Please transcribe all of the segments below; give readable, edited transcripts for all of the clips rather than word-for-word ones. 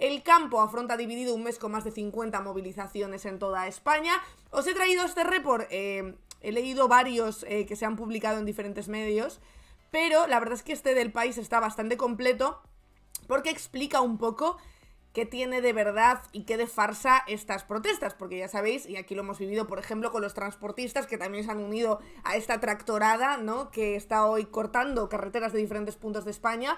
El campo afronta dividido un mes con más de 50 movilizaciones en toda España. Os he traído este report, he leído varios que se han publicado en diferentes medios, pero la verdad es que este del País está bastante completo porque explica un poco qué tiene de verdad y qué de farsa estas protestas, porque ya sabéis, y aquí lo hemos vivido, por ejemplo, con los transportistas que también se han unido a esta tractorada, ¿no?, que está hoy cortando carreteras de diferentes puntos de España.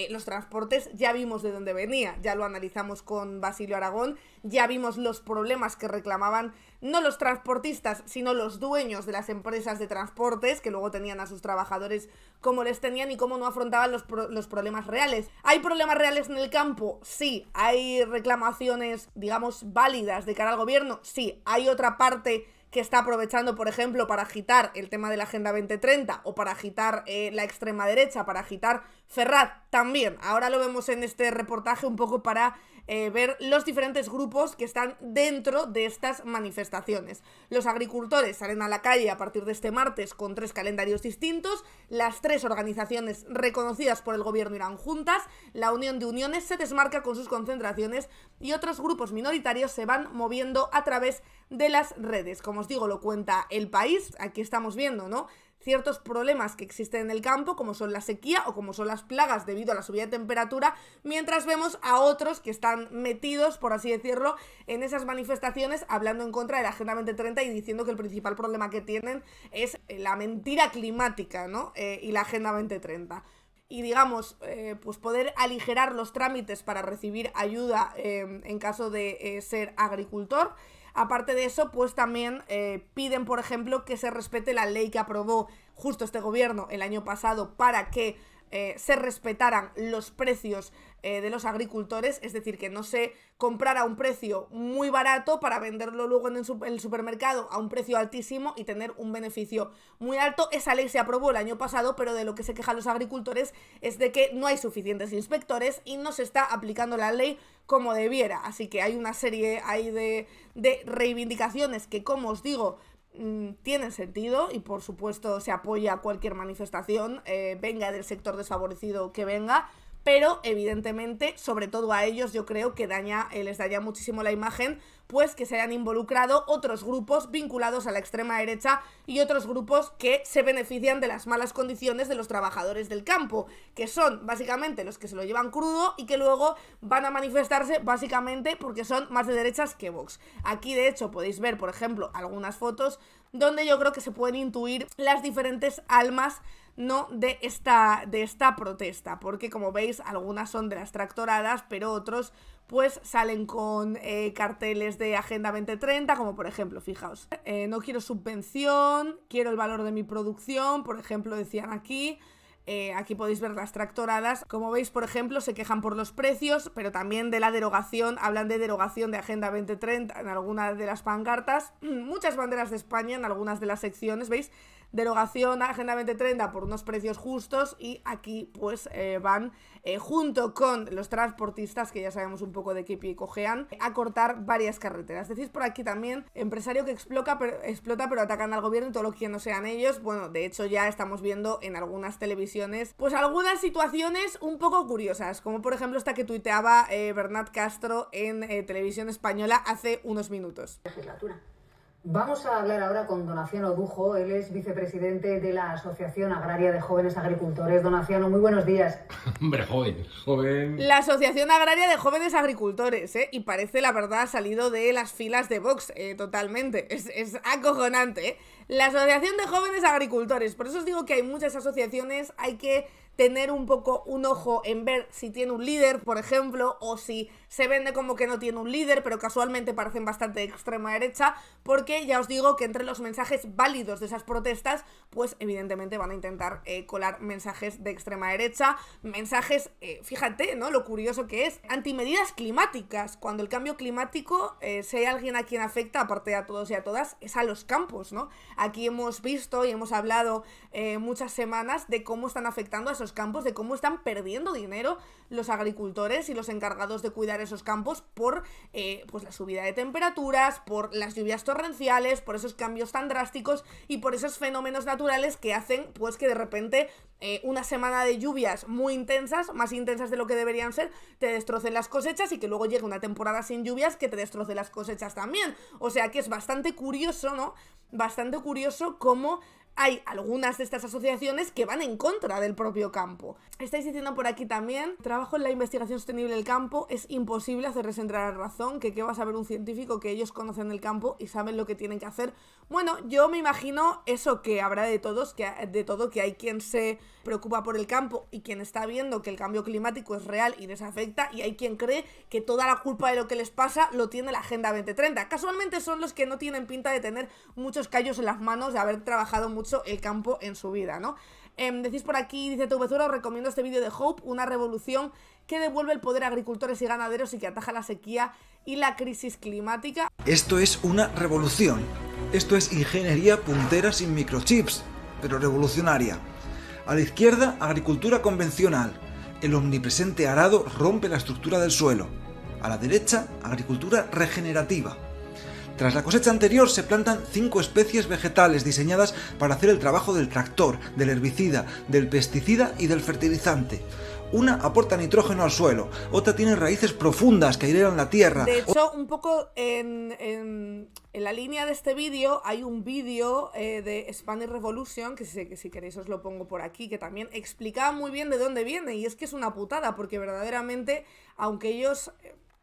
Los transportes ya vimos de dónde venía, ya lo analizamos con Basilio Aragón, ya vimos los problemas que reclamaban no los transportistas, sino los dueños de las empresas de transportes, que luego tenían a sus trabajadores como les tenían y cómo no afrontaban los problemas reales. ¿Hay problemas reales en el campo? Sí. ¿Hay reclamaciones, digamos, válidas de cara al gobierno? Sí. ¿Hay otra parte que está aprovechando, por ejemplo, para agitar el tema de la Agenda 2030 o para agitar la extrema derecha, para agitar Ferraz? También. Ahora lo vemos en este reportaje un poco para ver los diferentes grupos que están dentro de estas manifestaciones. Los agricultores salen a la calle a partir de este martes con 3 calendarios distintos. Las 3 organizaciones reconocidas por el gobierno irán juntas. La Unión de Uniones se desmarca con sus concentraciones y otros grupos minoritarios se van moviendo a través de las redes. Como os digo, lo cuenta El País. Aquí estamos viendo, ¿no?, ciertos problemas que existen en el campo, como son la sequía o como son las plagas debido a la subida de temperatura, mientras vemos a otros que están metidos, por así decirlo, en esas manifestaciones, hablando en contra de la Agenda 2030 y diciendo que el principal problema que tienen es la mentira climática, ¿no?, y la Agenda 2030. Y digamos, pues poder aligerar los trámites para recibir ayuda en caso de ser agricultor. Aparte de eso, pues también piden, por ejemplo, que se respete la ley que aprobó justo este gobierno el año pasado para que se respetaran los precios de los agricultores, es decir, que no se comprara a un precio muy barato para venderlo luego en el supermercado a un precio altísimo y tener un beneficio muy alto. Esa ley se aprobó el año pasado, pero de lo que se quejan los agricultores es de que no hay suficientes inspectores y no se está aplicando la ley como debiera. Así que hay una serie ahí de reivindicaciones que, como os digo, tienen sentido y por supuesto se apoya cualquier manifestación, venga del sector desfavorecido que venga, pero evidentemente, sobre todo a ellos, yo creo que les daña muchísimo la imagen, pues que se hayan involucrado otros grupos vinculados a la extrema derecha y otros grupos que se benefician de las malas condiciones de los trabajadores del campo, que son básicamente los que se lo llevan crudo y que luego van a manifestarse básicamente porque son más de derechas que Vox. Aquí de hecho podéis ver, por ejemplo, algunas fotos donde yo creo que se pueden intuir las diferentes almas, ¿no?, de esta protesta, porque como veis algunas son de las tractoradas, pero otros pues salen con carteles de Agenda 2030, como por ejemplo, fijaos, no quiero subvención, quiero el valor de mi producción, por ejemplo, decían aquí. Aquí podéis ver las tractoradas. Como veis, por ejemplo, se quejan por los precios, pero también de la derogación, hablan de derogación de Agenda 2030 en algunas de las pancartas, muchas banderas de España en algunas de las secciones, ¿veis? Derogación a Agenda 2030 por unos precios justos, y aquí pues van junto con los transportistas, que ya sabemos un poco de qué pie cojean, a cortar varias carreteras. Decís por aquí también, empresario que explota pero atacan al gobierno y todo lo que no sean ellos. Bueno, de hecho ya estamos viendo en algunas televisiones pues algunas situaciones un poco curiosas, como por ejemplo esta que tuiteaba Bernat Castro en Televisión Española hace unos minutos. Legislatura. Vamos a hablar ahora con Donaciano Dujo, él es vicepresidente de la Asociación Agraria de Jóvenes Agricultores. Donaciano, muy buenos días. Hombre, joven. La Asociación Agraria de Jóvenes Agricultores, y parece, la verdad, salido de las filas de Vox, totalmente. Es acojonante, La Asociación de Jóvenes Agricultores. Por eso os digo que hay muchas asociaciones, hay que tener un poco un ojo en ver si tiene un líder, por ejemplo, o si se vende como que no tiene un líder, pero casualmente parecen bastante de extrema derecha, porque ya os digo que entre los mensajes válidos de esas protestas, pues evidentemente van a intentar colar mensajes de extrema derecha, mensajes, fíjate, ¿no?, lo curioso que es, antimedidas climáticas, cuando el cambio climático, si hay alguien a quien afecta, aparte de a todos y a todas, es a los campos, ¿no? Aquí hemos visto y hemos hablado muchas semanas de cómo están afectando a esos esos campos, de cómo están perdiendo dinero los agricultores y los encargados de cuidar esos campos por pues la subida de temperaturas, por las lluvias torrenciales, por esos cambios tan drásticos y por esos fenómenos naturales que hacen pues que de repente una semana de lluvias muy intensas, más intensas de lo que deberían ser, te destrocen las cosechas y que luego llegue una temporada sin lluvias que te destroce las cosechas también. O sea que es bastante curioso, ¿no? Bastante curioso cómo hay algunas de estas asociaciones que van en contra del propio campo. Estáis diciendo por aquí también, trabajo en la investigación sostenible del campo, es imposible hacerles entrar a razón, que qué va a saber un científico, que ellos conocen el campo y saben lo que tienen que hacer. Bueno, yo me imagino eso, que habrá de todo, que hay quien se preocupa por el campo y quien está viendo que el cambio climático es real y les afecta, y hay quien cree que toda la culpa de lo que les pasa lo tiene la Agenda 2030. Casualmente son los que no tienen pinta de tener muchos callos en las manos, de haber trabajado mucho el campo en su vida, ¿no? Decís por aquí, dice TVZura, os recomiendo este vídeo de Hope, una revolución que devuelve el poder a agricultores y ganaderos y que ataja la sequía y la crisis climática. Esto es una revolución. Esto es ingeniería puntera sin microchips, pero revolucionaria. A la izquierda, agricultura convencional. El omnipresente arado rompe la estructura del suelo. A la derecha, agricultura regenerativa. Tras la cosecha anterior se plantan 5 especies vegetales diseñadas para hacer el trabajo del tractor, del herbicida, del pesticida y del fertilizante. Una aporta nitrógeno al suelo, otra tiene raíces profundas que airean la tierra. De hecho, un poco en la línea de este vídeo hay un vídeo de Spanish Revolution, que si queréis os lo pongo por aquí, que también explicaba muy bien de dónde viene, y es que es una putada, porque verdaderamente, aunque ellos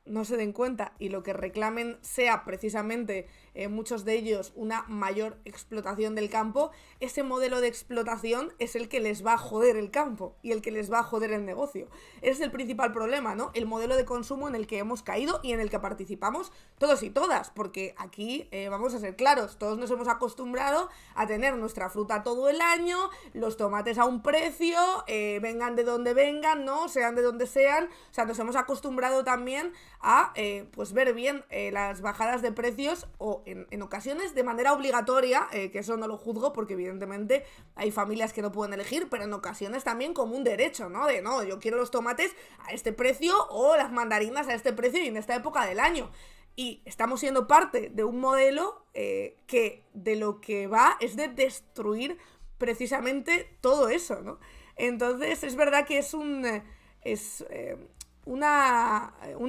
no se den cuenta y lo que reclamen sea precisamente muchos de ellos una mayor explotación del campo, ese modelo de explotación es el que les va a joder el campo y el que les va a joder el negocio. Ese es el principal problema, ¿no? El modelo de consumo en el que hemos caído y en el que participamos todos y todas, porque aquí vamos a ser claros, todos nos hemos acostumbrado a tener nuestra fruta todo el año, los tomates a un precio, vengan de donde vengan, ¿no? Sean de donde sean, o sea, nos hemos acostumbrado también a pues ver bien las bajadas de precios o en ocasiones de manera obligatoria, que eso no lo juzgo porque evidentemente hay familias que no pueden elegir, pero en ocasiones también como un derecho, ¿no? De no, yo quiero los tomates a este precio o las mandarinas a este precio y en esta época del año. Y estamos siendo parte de un modelo que de lo que va es de destruir precisamente todo eso, ¿no? Entonces es verdad que es una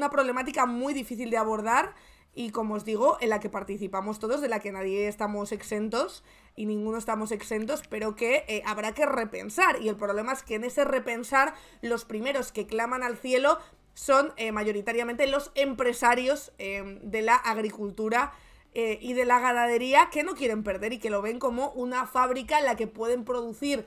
problemática muy difícil de abordar y, como os digo, en la que participamos todos, de la que nadie estamos exentos y ninguno estamos exentos, pero que habrá que repensar. Y el problema es que en ese repensar los primeros que claman al cielo son mayoritariamente los empresarios de la agricultura y de la ganadería, que no quieren perder y que lo ven como una fábrica en la que pueden producir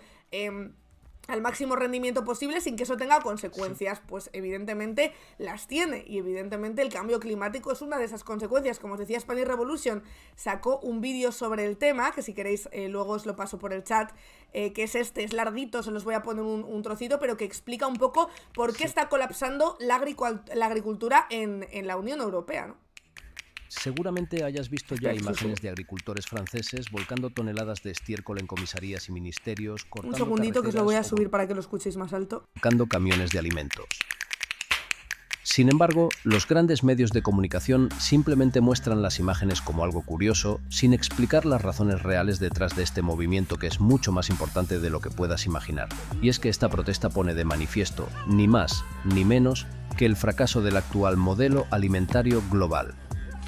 al máximo rendimiento posible sin que eso tenga consecuencias. Pues evidentemente las tiene, y evidentemente el cambio climático es una de esas consecuencias. Como os decía, Spanish Revolution sacó un vídeo sobre el tema, que si queréis luego os lo paso por el chat, que es larguito, se los voy a poner un trocito, pero que explica un poco por qué está colapsando la agricultura en la Unión Europea, ¿no? Seguramente hayas visto ya imágenes de agricultores franceses volcando toneladas de estiércol en comisarías y ministerios, cortando un segundito que os lo voy a subir o para que lo escuchéis más alto. volcando camiones de alimentos. Sin embargo, los grandes medios de comunicación simplemente muestran las imágenes como algo curioso, sin explicar las razones reales detrás de este movimiento, que es mucho más importante de lo que puedas imaginar. Y es que esta protesta pone de manifiesto, ni más ni menos, que el fracaso del actual modelo alimentario global.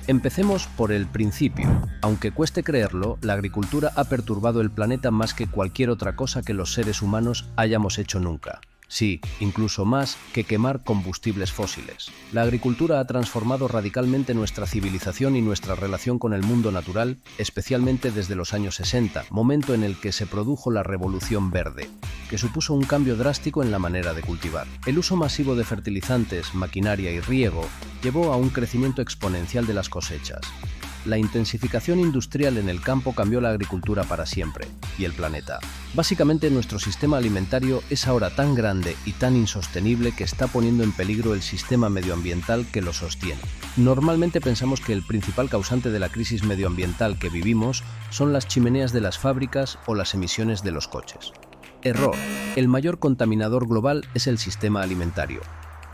Empecemos por el principio. Aunque cueste creerlo, la agricultura ha perturbado el planeta más que cualquier otra cosa que los seres humanos hayamos hecho nunca. Sí, incluso más que quemar combustibles fósiles. La agricultura ha transformado radicalmente nuestra civilización y nuestra relación con el mundo natural, especialmente desde los años 60, momento en el que se produjo la Revolución Verde, que supuso un cambio drástico en la manera de cultivar. El uso masivo de fertilizantes, maquinaria y riego llevó a un crecimiento exponencial de las cosechas. La intensificación industrial en el campo cambió la agricultura para siempre, y el planeta. Básicamente, nuestro sistema alimentario es ahora tan grande y tan insostenible que está poniendo en peligro el sistema medioambiental que lo sostiene. Normalmente pensamos que el principal causante de la crisis medioambiental que vivimos son las chimeneas de las fábricas o las emisiones de los coches. Error. El mayor contaminador global es el sistema alimentario.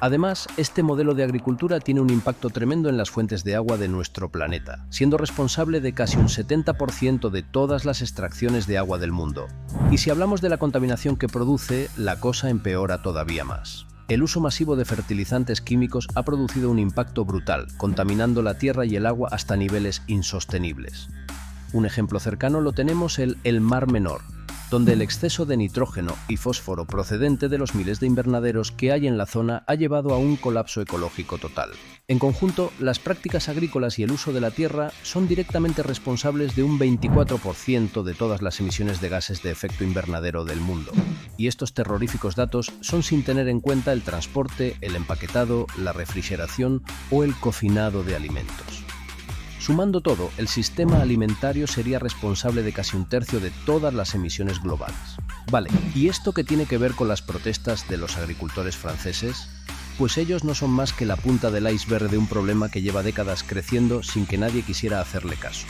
Además, este modelo de agricultura tiene un impacto tremendo en las fuentes de agua de nuestro planeta, siendo responsable de casi un 70% de todas las extracciones de agua del mundo. Y si hablamos de la contaminación que produce, la cosa empeora todavía más. El uso masivo de fertilizantes químicos ha producido un impacto brutal, contaminando la tierra y el agua hasta niveles insostenibles. Un ejemplo cercano lo tenemos en el Mar Menor, donde el exceso de nitrógeno y fósforo procedente de los miles de invernaderos que hay en la zona ha llevado a un colapso ecológico total. En conjunto, las prácticas agrícolas y el uso de la tierra son directamente responsables de un 24% de todas las emisiones de gases de efecto invernadero del mundo. Y estos terroríficos datos son sin tener en cuenta el transporte, el empaquetado, la refrigeración o el cocinado de alimentos. Sumando todo, el sistema alimentario sería responsable de casi un tercio de todas las emisiones globales. Vale, ¿y esto qué tiene que ver con las protestas de los agricultores franceses? Pues ellos no son más que la punta del iceberg de un problema que lleva décadas creciendo sin que nadie quisiera hacerle caso.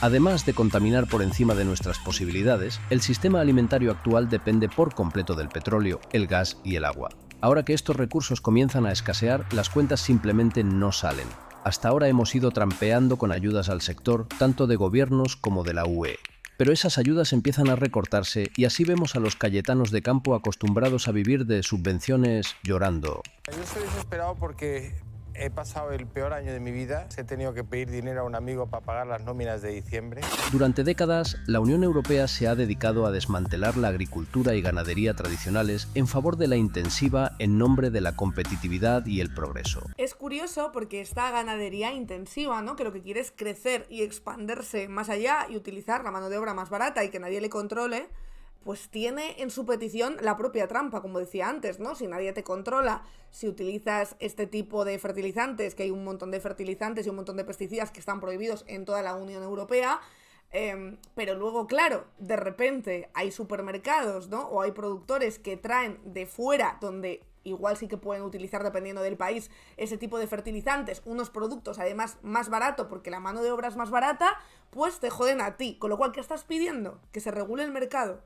Además de contaminar por encima de nuestras posibilidades, el sistema alimentario actual depende por completo del petróleo, el gas y el agua. Ahora que estos recursos comienzan a escasear, las cuentas simplemente no salen. Hasta ahora hemos ido trampeando con ayudas al sector, tanto de gobiernos como de la UE. Pero esas ayudas empiezan a recortarse y así vemos a los cayetanos de campo acostumbrados a vivir de subvenciones llorando. Yo estoy desesperado porque he pasado el peor año de mi vida. He tenido que pedir dinero a un amigo para pagar las nóminas de diciembre. Durante décadas, la Unión Europea se ha dedicado a desmantelar la agricultura y ganadería tradicionales en favor de la intensiva en nombre de la competitividad y el progreso. Es curioso porque esta ganadería intensiva, ¿no?, que lo que quiere es crecer y expandirse más allá y utilizar la mano de obra más barata y que nadie le controle, pues tiene en su petición la propia trampa, como decía antes, ¿no? Si nadie te controla, si utilizas este tipo de fertilizantes, que hay un montón de fertilizantes y un montón de pesticidas que están prohibidos en toda la Unión Europea, pero luego, claro, de repente hay supermercados, ¿no?, o hay productores que traen de fuera, donde igual sí que pueden utilizar, dependiendo del país, ese tipo de fertilizantes, unos productos además más barato porque la mano de obra es más barata, pues te joden a ti. Con lo cual, ¿qué estás pidiendo? Que se regule el mercado.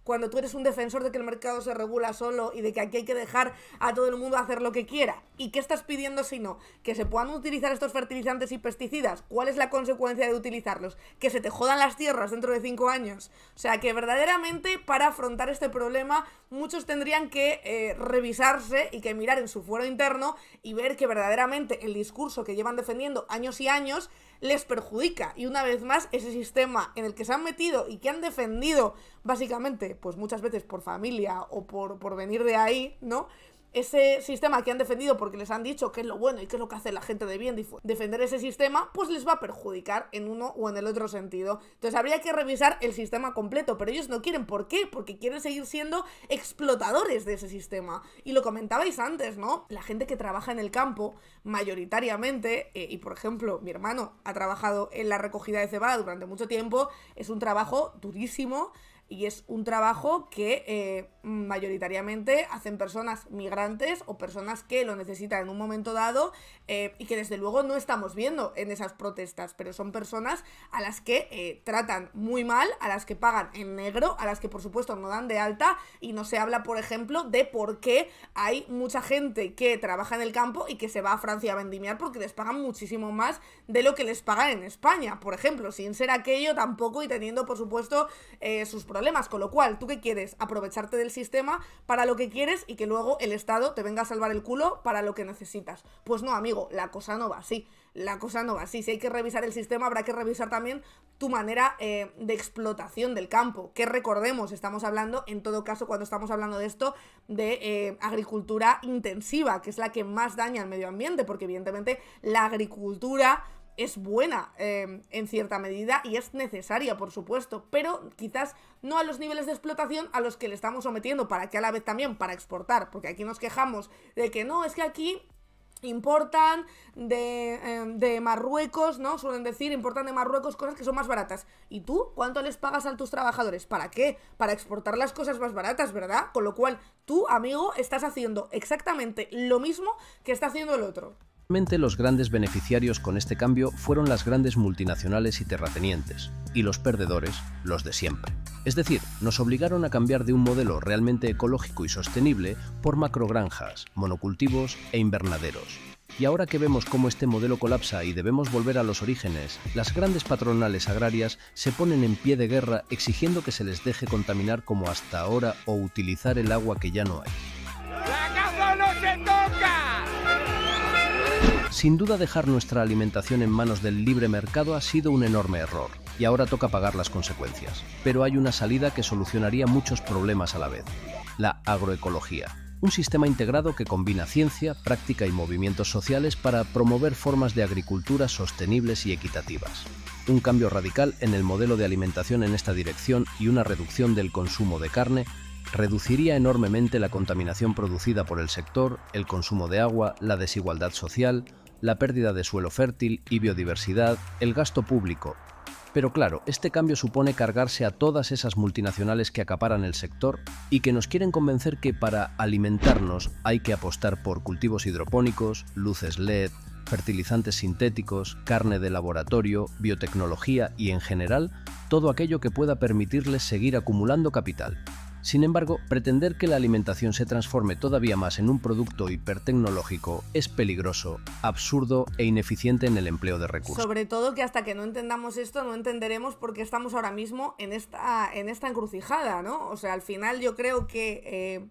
Cuando tú eres un defensor de que el mercado se regula solo y de que aquí hay que dejar a todo el mundo hacer lo que quiera. ¿Y qué estás pidiendo si no? ¿Que se puedan utilizar estos fertilizantes y pesticidas? ¿Cuál es la consecuencia de utilizarlos? ¿Que se te jodan las tierras dentro de 5 años? O sea, que verdaderamente para afrontar este problema muchos tendrían que revisarse y que mirar en su fuero interno y ver que verdaderamente el discurso que llevan defendiendo años y años les perjudica. Y una vez más, ese sistema en el que se han metido y que han defendido básicamente, pues muchas veces por familia o por venir de ahí, ¿no?, ese sistema que han defendido porque les han dicho que es lo bueno y que es lo que hace la gente de bien, defender ese sistema, pues les va a perjudicar en uno o en el otro sentido. Entonces habría que revisar el sistema completo, pero ellos no quieren. ¿Por qué? Porque quieren seguir siendo explotadores de ese sistema. Y lo comentabais antes, ¿no? La gente que trabaja en el campo, mayoritariamente, y por ejemplo, mi hermano ha trabajado en la recogida de cebada durante mucho tiempo, es un trabajo durísimo. Y es un trabajo que mayoritariamente hacen personas migrantes o personas que lo necesitan en un momento dado y que desde luego no estamos viendo en esas protestas, pero son personas a las que tratan muy mal, a las que pagan en negro, a las que por supuesto no dan de alta, y no se habla, por ejemplo, de por qué hay mucha gente que trabaja en el campo y que se va a Francia a vendimiar porque les pagan muchísimo más de lo que les pagan en España, por ejemplo, sin ser aquello tampoco y teniendo por supuesto sus problemas. Con lo cual, ¿tú qué quieres? Aprovecharte del sistema para lo que quieres y que luego el Estado te venga a salvar el culo para lo que necesitas. Pues no, amigo, la cosa no va así. La cosa no va así. Si hay que revisar el sistema, habrá que revisar también tu manera de explotación del campo. Que recordemos, estamos hablando, en todo caso, cuando estamos hablando de esto, de agricultura intensiva, que es la que más daña al medio ambiente, porque evidentemente la agricultura es buena en cierta medida y es necesaria, por supuesto, pero quizás no a los niveles de explotación a los que le estamos sometiendo, para que a la vez también para exportar, porque aquí nos quejamos de que no, es que aquí importan de Marruecos, ¿no? Suelen decir, importan de Marruecos cosas que son más baratas. ¿Y tú cuánto les pagas a tus trabajadores? ¿Para qué? Para exportar las cosas más baratas, ¿verdad? Con lo cual, tú, amigo, estás haciendo exactamente lo mismo que está haciendo el otro. Los grandes beneficiarios con este cambio fueron las grandes multinacionales y terratenientes, y los perdedores, los de siempre. Es decir, nos obligaron a cambiar de un modelo realmente ecológico y sostenible por macrogranjas, monocultivos e invernaderos. Y ahora que vemos cómo este modelo colapsa y debemos volver a los orígenes, las grandes patronales agrarias se ponen en pie de guerra exigiendo que se les deje contaminar como hasta ahora o utilizar el agua que ya no hay. ¡La casa no se toca! Sin duda, dejar nuestra alimentación en manos del libre mercado ha sido un enorme error, y ahora toca pagar las consecuencias. Pero hay una salida que solucionaría muchos problemas a la vez: la agroecología. Un sistema integrado que combina ciencia, práctica y movimientos sociales para promover formas de agricultura sostenibles y equitativas. Un cambio radical en el modelo de alimentación en esta dirección y una reducción del consumo de carne reduciría enormemente la contaminación producida por el sector, el consumo de agua, la desigualdad social, la pérdida de suelo fértil y biodiversidad, el gasto público. Pero claro, este cambio supone cargarse a todas esas multinacionales que acaparan el sector y que nos quieren convencer que para alimentarnos hay que apostar por cultivos hidropónicos, luces LED, fertilizantes sintéticos, carne de laboratorio, biotecnología y, en general, todo aquello que pueda permitirles seguir acumulando capital. Sin embargo, pretender que la alimentación se transforme todavía más en un producto hipertecnológico es peligroso, absurdo e ineficiente en el empleo de recursos. Sobre todo que hasta que no entendamos esto, no entenderemos por qué estamos ahora mismo en esta encrucijada, ¿no? O sea, al final yo creo que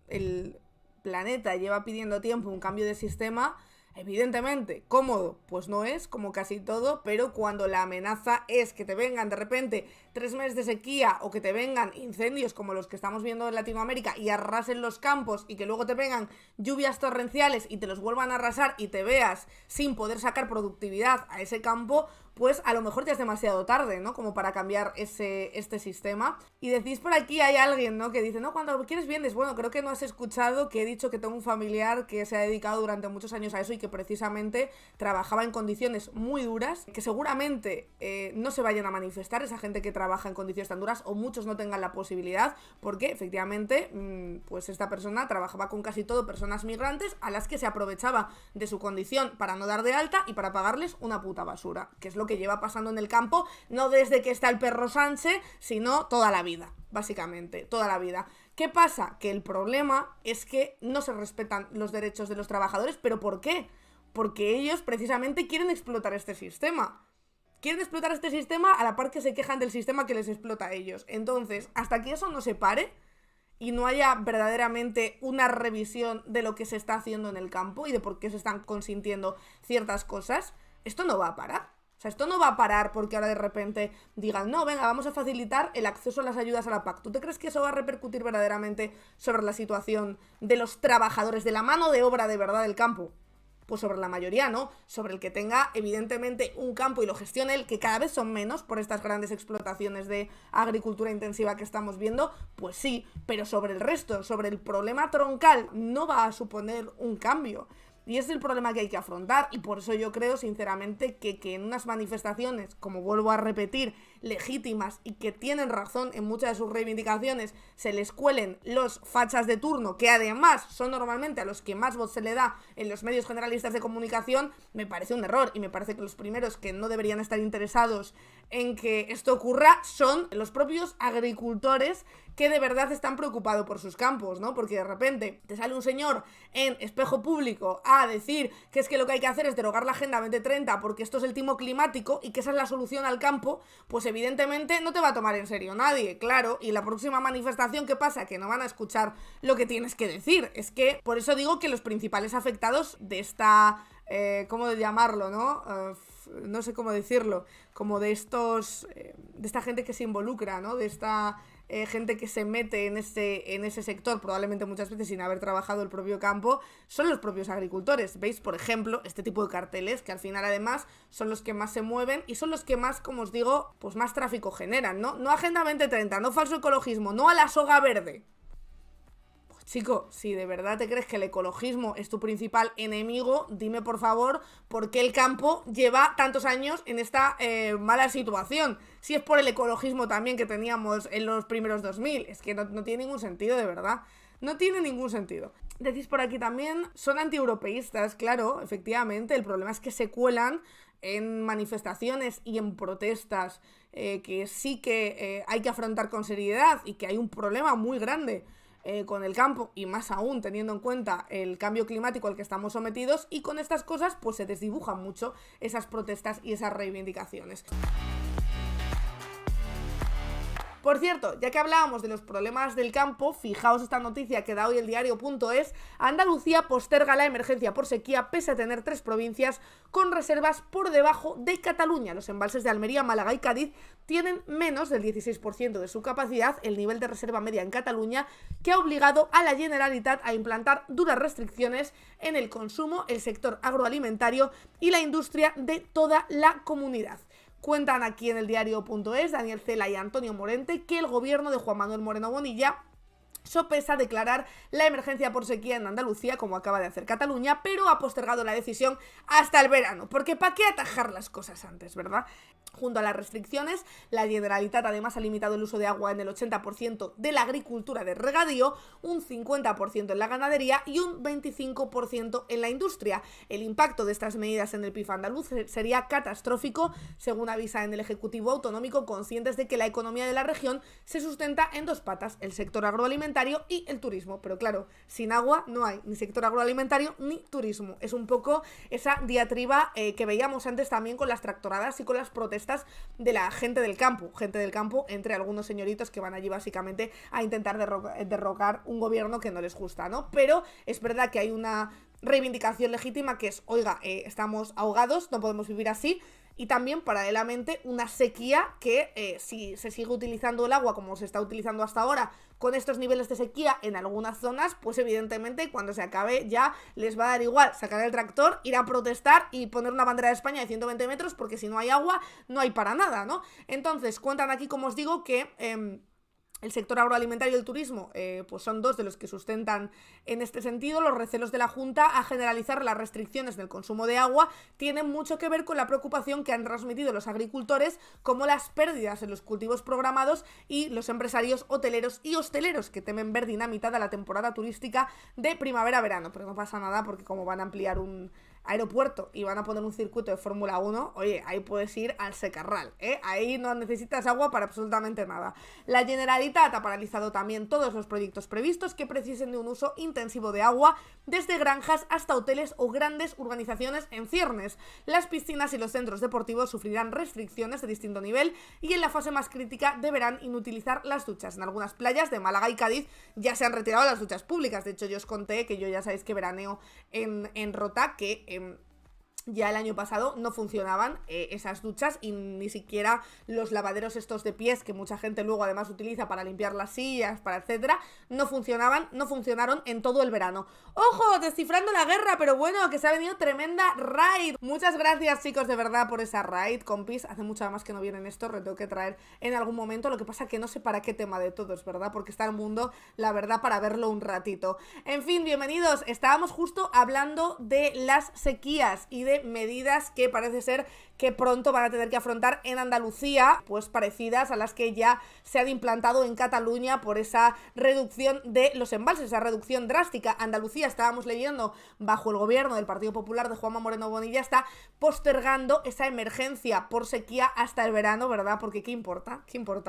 el planeta lleva pidiendo tiempo un cambio de sistema. Evidentemente, cómodo, pues no es, como casi todo, pero cuando la amenaza es que te vengan de repente 3 meses de sequía o que te vengan incendios como los que estamos viendo en Latinoamérica y arrasen los campos y que luego te vengan lluvias torrenciales y te los vuelvan a arrasar y te veas sin poder sacar productividad a ese campo, pues a lo mejor ya es demasiado tarde, ¿no? Como para cambiar este sistema. Y decís por aquí, hay alguien, ¿no? Que dice, no, cuando lo quieres vienes. Bueno, creo que no has escuchado que he dicho que tengo un familiar que se ha dedicado durante muchos años a eso y que precisamente trabajaba en condiciones muy duras, que seguramente no se vayan a manifestar esa gente que trabaja en condiciones tan duras, o muchos no tengan la posibilidad, porque efectivamente pues esta persona trabajaba con casi todo personas migrantes a las que se aprovechaba de su condición para no dar de alta y para pagarles una puta basura, que es lo que lleva pasando en el campo, no desde que está el perro Sánchez, sino toda la vida, básicamente, toda la vida. ¿Qué pasa? Que el problema es que no se respetan los derechos de los trabajadores. ¿Pero por qué? Porque ellos precisamente quieren explotar este sistema. Quieren explotar este sistema a la par que se quejan del sistema que les explota a ellos. Entonces, hasta que eso no se pare y no haya verdaderamente una revisión de lo que se está haciendo en el campo y de por qué se están consintiendo ciertas cosas, esto no va a parar. O sea, esto no va a parar porque ahora de repente digan, no, venga, vamos a facilitar el acceso a las ayudas a la PAC. ¿Tú te crees que eso va a repercutir verdaderamente sobre la situación de los trabajadores, de la mano de obra de verdad del campo? Pues sobre la mayoría, ¿no? Sobre el que tenga, evidentemente, un campo y lo gestione él, que cada vez son menos por estas grandes explotaciones de agricultura intensiva que estamos viendo, pues sí, pero sobre el resto, sobre el problema troncal, no va a suponer un cambio. Y ese es el problema que hay que afrontar, y por eso yo creo sinceramente que en unas manifestaciones, como vuelvo a repetir, legítimas y que tienen razón en muchas de sus reivindicaciones, se les cuelen los fachas de turno, que además son normalmente a los que más voz se le da en los medios generalistas de comunicación, me parece un error, y me parece que los primeros que no deberían estar interesados en que esto ocurra son los propios agricultores que de verdad están preocupados por sus campos, ¿no? Porque de repente te sale un señor en espejo público a decir que es que lo que hay que hacer es derogar la Agenda 2030 porque esto es el timo climático y que esa es la solución al campo, pues evidentemente no te va a tomar en serio nadie, claro, y la próxima manifestación, ¿qué pasa? Que no van a escuchar lo que tienes que decir. Es que por eso digo que los principales afectados de esta... ¿cómo llamarlo, no? No sé cómo decirlo, como de estos... de esta gente que se involucra, ¿no? De esta... gente que se mete en ese sector, probablemente muchas veces sin haber trabajado el propio campo, son los propios agricultores. ¿Veis? Por ejemplo, este tipo de carteles, que al final además son los que más se mueven y son los que más, como os digo, pues más tráfico generan, ¿no? No Agenda 2030, no falso ecologismo, no a la soga verde. Chico, si de verdad te crees que el ecologismo es tu principal enemigo, dime por favor por qué el campo lleva tantos años en esta mala situación. Si es por el ecologismo también que teníamos en los primeros 2000, es que no tiene ningún sentido, de verdad. no tiene ningún sentido. Decís por aquí también, son antieuropeístas, claro, efectivamente, el problema es que se cuelan en manifestaciones y en protestas que sí que hay que afrontar con seriedad y que hay un problema muy grande con el campo, y más aún teniendo en cuenta el cambio climático al que estamos sometidos, y con estas cosas pues se desdibujan mucho esas protestas y esas reivindicaciones. Por cierto, ya que hablábamos de los problemas del campo, fijaos esta noticia que da hoy el diario.es: Andalucía posterga la emergencia por sequía pese a tener 3 provincias con reservas por debajo de Cataluña. Los embalses de Almería, Málaga y Cádiz tienen menos del 16% de su capacidad, el nivel de reserva media en Cataluña, que ha obligado a la Generalitat a implantar duras restricciones en el consumo, el sector agroalimentario y la industria de toda la comunidad. Cuentan aquí en el diario.es Daniel Cela y Antonio Morente que el gobierno de Juan Manuel Moreno Bonilla sopesa declarar la emergencia por sequía en Andalucía, como acaba de hacer Cataluña, pero ha postergado la decisión hasta el verano, porque ¿para qué atajar las cosas antes, verdad? Junto a las restricciones, la Generalitat además ha limitado el uso de agua en el 80% de la agricultura de regadío, un 50% en la ganadería y un 25% en la industria. El impacto de estas medidas en el PIB andaluz sería catastrófico, según avisa en el Ejecutivo Autonómico, conscientes de que la economía de la región se sustenta en 2 patas, el sector agroalimentario y el turismo. Pero claro, sin agua no hay ni sector agroalimentario ni turismo. Es un poco esa diatriba que veíamos antes también con las tractoradas y con las protestas de la gente del campo entre algunos señoritos que van allí básicamente a intentar derrocar un gobierno que no les gusta, ¿no? Pero es verdad que hay una reivindicación legítima que es, oiga, estamos ahogados, no podemos vivir así. Y también, paralelamente, una sequía que si se sigue utilizando el agua como se está utilizando hasta ahora, con estos niveles de sequía en algunas zonas, pues evidentemente cuando se acabe ya les va a dar igual sacar el tractor, ir a protestar y poner una bandera de España de 120 metros, porque si no hay agua, no hay para nada, ¿no? Entonces, cuentan aquí, como os digo, que el sector agroalimentario y el turismo pues son 2 de los que sustentan en este sentido. Los recelos de la Junta a generalizar las restricciones del consumo de agua tienen mucho que ver con la preocupación que han transmitido los agricultores, como las pérdidas en los cultivos programados, y los empresarios hoteleros y hosteleros, que temen ver dinamitada la temporada turística de primavera-verano. Pero no pasa nada, porque como van a ampliar un aeropuerto y van a poner un circuito de Fórmula 1, oye, ahí puedes ir al secarral, ahí no necesitas agua para absolutamente nada. La Generalitat ha paralizado también todos los proyectos previstos que precisen de un uso intensivo de agua, desde granjas hasta hoteles o grandes urbanizaciones en ciernes. Las piscinas y los centros deportivos sufrirán restricciones de distinto nivel y en la fase más crítica deberán inutilizar las duchas. En algunas playas de Málaga y Cádiz ya se han retirado las duchas públicas. De hecho, yo os conté que yo ya sabéis que veraneo en Rota, que ya el año pasado no funcionaban esas duchas, y ni siquiera los lavaderos estos de pies que mucha gente luego además utiliza para limpiar las sillas, para etcétera, no funcionaron en todo el verano. ¡Ojo! Descifrando la guerra, pero bueno, que se ha venido tremenda raid. Muchas gracias, chicos, de verdad, por esa raid, compis. Hace mucho más que no vienen estos, lo tengo que traer en algún momento. Lo que pasa que no sé para qué tema de todos, ¿verdad? Porque está el mundo, la verdad, para verlo un ratito. En fin, bienvenidos. Estábamos justo hablando de las sequías y de medidas que parece ser que pronto van a tener que afrontar en Andalucía, pues parecidas a las que ya se han implantado en Cataluña por esa reducción de los embalses, esa reducción drástica. Andalucía, estábamos leyendo, bajo el gobierno del Partido Popular de Juanma Moreno Bonilla, está postergando esa emergencia por sequía hasta el verano, ¿verdad? Porque ¿qué importa,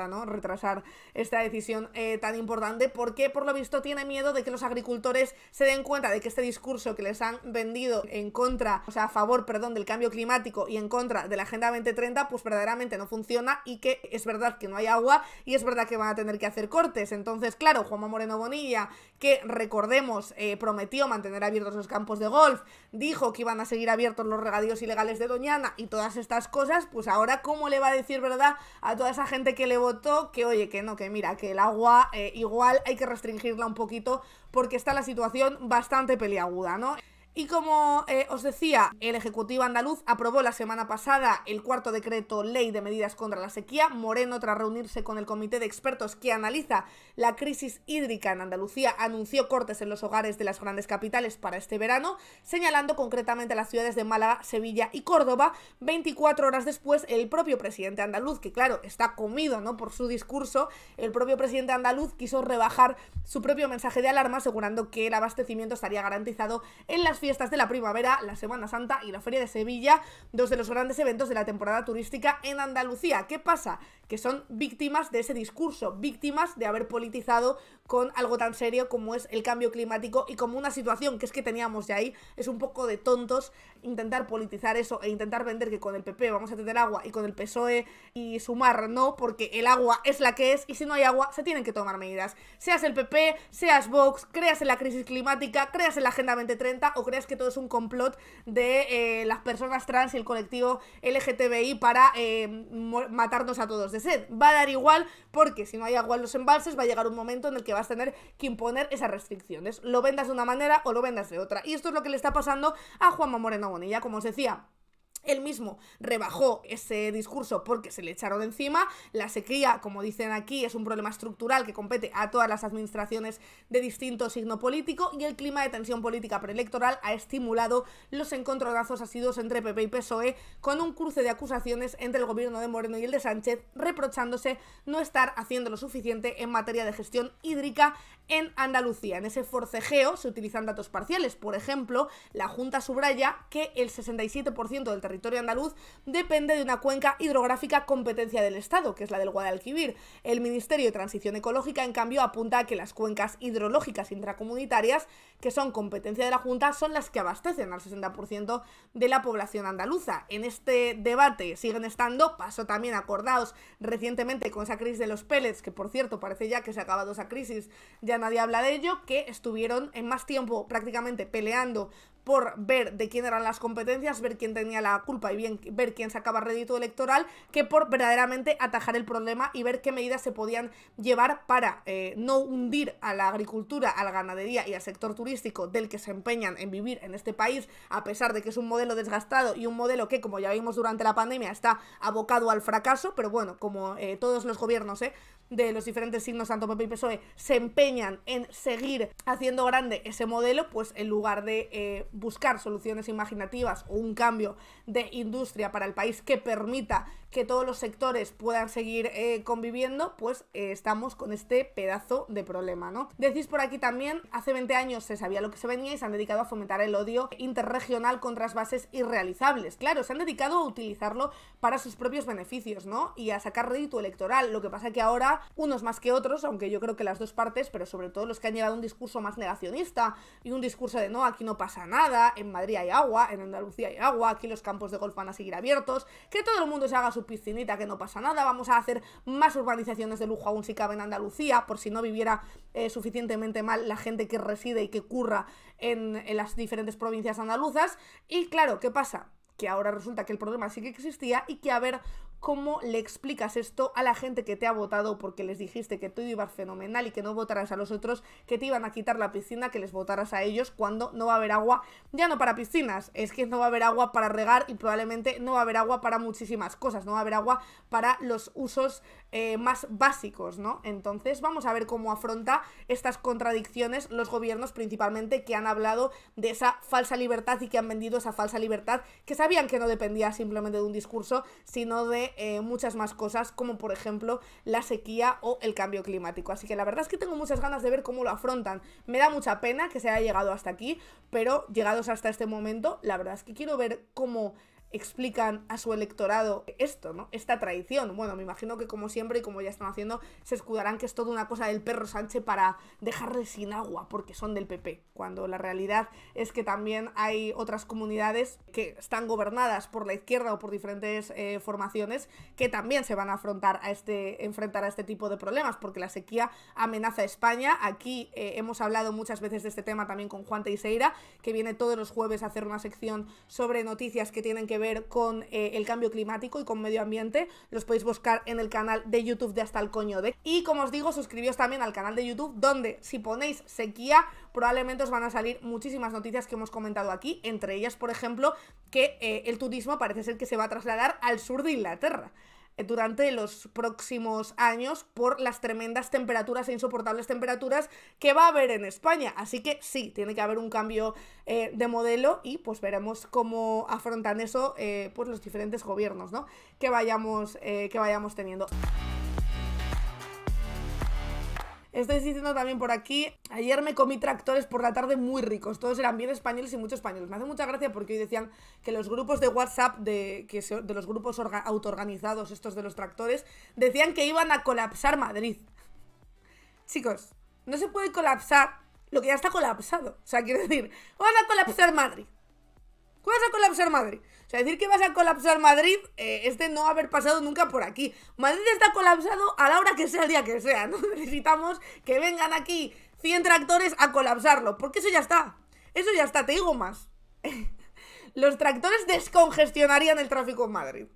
¿no? Retrasar esta decisión tan importante, porque por lo visto tiene miedo de que los agricultores se den cuenta de que este discurso que les han vendido en contra, o sea, a favor, del cambio climático y en contra de la Agenda 2030, pues verdaderamente no funciona, y que es verdad que no hay agua y es verdad que van a tener que hacer cortes. Entonces, claro, Juanma Moreno Bonilla, que recordemos, prometió mantener abiertos los campos de golf, dijo que iban a seguir abiertos los regadíos ilegales de Doñana y todas estas cosas, pues ahora ¿cómo le va a decir verdad a toda esa gente que le votó que oye, que no, que mira, que el agua igual hay que restringirla un poquito porque está la situación bastante peliaguda, ¿no? Y como os decía, el Ejecutivo andaluz aprobó la semana pasada el cuarto decreto ley de medidas contra la sequía. Moreno, tras reunirse con el comité de expertos que analiza la crisis hídrica en Andalucía, anunció cortes en los hogares de las grandes capitales para este verano, señalando concretamente las ciudades de Málaga, Sevilla y Córdoba. 24 horas después, el propio presidente andaluz, que claro, está comido, ¿no?, por su discurso, el propio presidente andaluz quiso rebajar su propio mensaje de alarma, asegurando que el abastecimiento estaría garantizado en las fiestas de la primavera, la Semana Santa y la Feria de Sevilla, dos de los grandes eventos de la temporada turística en Andalucía. ¿Qué pasa? Que son víctimas de ese discurso, víctimas de haber politizado con algo tan serio como es el cambio climático y como una situación que es que teníamos ya ahí. Es un poco de tontos intentar politizar eso e intentar vender que con el PP vamos a tener agua y con el PSOE y Sumar no, porque el agua es la que es y si no hay agua se tienen que tomar medidas. Seas el PP, seas Vox, creas en la crisis climática, creas en la Agenda 2030 o creas que todo es un complot de las personas trans y el colectivo LGTBI para matarnos a todos de sed. Va a dar igual, porque si no hay agua en los embalses va a llegar un momento en el que vas a tener que imponer esas restricciones, lo vendas de una manera o lo vendas de otra. Y esto es lo que le está pasando a Juanma Moreno Bonilla. Como os decía, él mismo rebajó ese discurso porque se le echaron encima. La sequía, como dicen aquí, es un problema estructural que compete a todas las administraciones de distinto signo político, y el clima de tensión política preelectoral ha estimulado los encontronazos asiduos entre PP y PSOE, con un cruce de acusaciones entre el gobierno de Moreno y el de Sánchez, reprochándose no estar haciendo lo suficiente en materia de gestión hídrica en Andalucía. En ese forcejeo se utilizan datos parciales. Por ejemplo, la Junta subraya que el 67% del territorio andaluz depende de una cuenca hidrográfica competencia del Estado, que es la del Guadalquivir. El Ministerio de Transición Ecológica, en cambio, apunta a que las cuencas hidrológicas intracomunitarias, que son competencia de la Junta, son las que abastecen al 60% de la población andaluza. En este debate siguen estando, pasó también, acordaos, recientemente con esa crisis de los pellets, que por cierto parece ya que se ha acabado esa crisis, ya nadie habla de ello, que estuvieron en más tiempo prácticamente peleando por ver de quién eran las competencias, ver quién tenía la culpa y ver quién sacaba rédito electoral, que por verdaderamente atajar el problema y ver qué medidas se podían llevar para no hundir a la agricultura, a la ganadería y al sector turístico del que se empeñan en vivir en este país, a pesar de que es un modelo desgastado y un modelo que, como ya vimos durante la pandemia, está abocado al fracaso. Pero bueno, como todos los gobiernos de los diferentes signos, tanto PP y PSOE, se empeñan en seguir haciendo grande ese modelo, pues en lugar de buscar soluciones imaginativas o un cambio de industria para el país que permita que todos los sectores puedan seguir conviviendo, pues estamos con este pedazo de problema, ¿no? Decís por aquí también, hace 20 años se sabía lo que se venía y se han dedicado a fomentar el odio interregional con trasvases irrealizables. Claro, se han dedicado a utilizarlo para sus propios beneficios, ¿no? Y a sacar rédito electoral. Lo que pasa que ahora, unos más que otros, aunque yo creo que las dos partes, pero sobre todo los que han llevado un discurso más negacionista y un discurso de no, aquí no pasa nada, en Madrid hay agua, en Andalucía hay agua, aquí los campos de golf van a seguir abiertos, que todo el mundo se haga su piscinita, que no pasa nada, vamos a hacer más urbanizaciones de lujo aún si cabe en Andalucía, por si no viviera suficientemente mal la gente que reside y que curra en las diferentes provincias andaluzas. Y claro, ¿qué pasa? Que ahora resulta que el problema sí que existía y que a ver cómo le explicas esto a la gente que te ha votado porque les dijiste que todo iba fenomenal y que no votaras a los otros, que te iban a quitar la piscina, que les votaras a ellos, cuando no va a haber agua, ya no para piscinas, es que no va a haber agua para regar y probablemente no va a haber agua para muchísimas cosas, no va a haber agua para los usos más básicos, ¿no? Entonces vamos a ver cómo afronta estas contradicciones los gobiernos, principalmente, que han hablado de esa falsa libertad y que han vendido esa falsa libertad, que sabían que no dependía simplemente de un discurso, sino de muchas más cosas, como por ejemplo la sequía o el cambio climático. Así que la verdad es que tengo muchas ganas de ver cómo lo afrontan. Me da mucha pena que se haya llegado hasta aquí, pero llegados hasta este momento, la verdad es que quiero ver cómo explican a su electorado esto, ¿no? Esta traición. Bueno, me imagino que como siempre y como ya están haciendo, se escudarán que es toda una cosa del perro Sánchez para dejarle sin agua porque son del PP, cuando la realidad es que también hay otras comunidades que están gobernadas por la izquierda o por diferentes formaciones que también se van a enfrentar a este tipo de problemas, porque la sequía amenaza a España. Aquí hemos hablado muchas veces de este tema también con Juan Teixeira, que viene todos los jueves a hacer una sección sobre noticias que tienen que ver ver con el cambio climático y con medio ambiente. Los podéis buscar en el canal de YouTube de Hasta el Coño de. Y como os digo, suscribíos también al canal de YouTube, donde si ponéis sequía, probablemente os van a salir muchísimas noticias que hemos comentado aquí, entre ellas, por ejemplo, que el turismo parece ser que se va a trasladar al sur de Inglaterra durante los próximos años por las tremendas temperaturas e insoportables temperaturas que va a haber en España. Así que sí, tiene que haber un cambio de modelo y pues veremos cómo afrontan eso pues los diferentes gobiernos, ¿no? que vayamos teniendo. Estáis diciendo también por aquí, ayer me comí tractores por la tarde muy ricos, todos eran bien españoles y muchos españoles. Me hace mucha gracia porque hoy decían que los grupos de WhatsApp, de los grupos autoorganizados, estos de los tractores, decían que iban a colapsar Madrid. Chicos, no se puede colapsar lo que ya está colapsado. O sea, quiero decir, van a colapsar Madrid. ¿Vas a colapsar Madrid? O sea, decir que vas a colapsar Madrid no haber pasado nunca por aquí. Madrid está colapsado a la hora que sea, el día que sea. No necesitamos que vengan aquí 100 tractores a colapsarlo, porque eso ya está. Eso ya está, te digo más. Los tractores descongestionarían el tráfico en Madrid,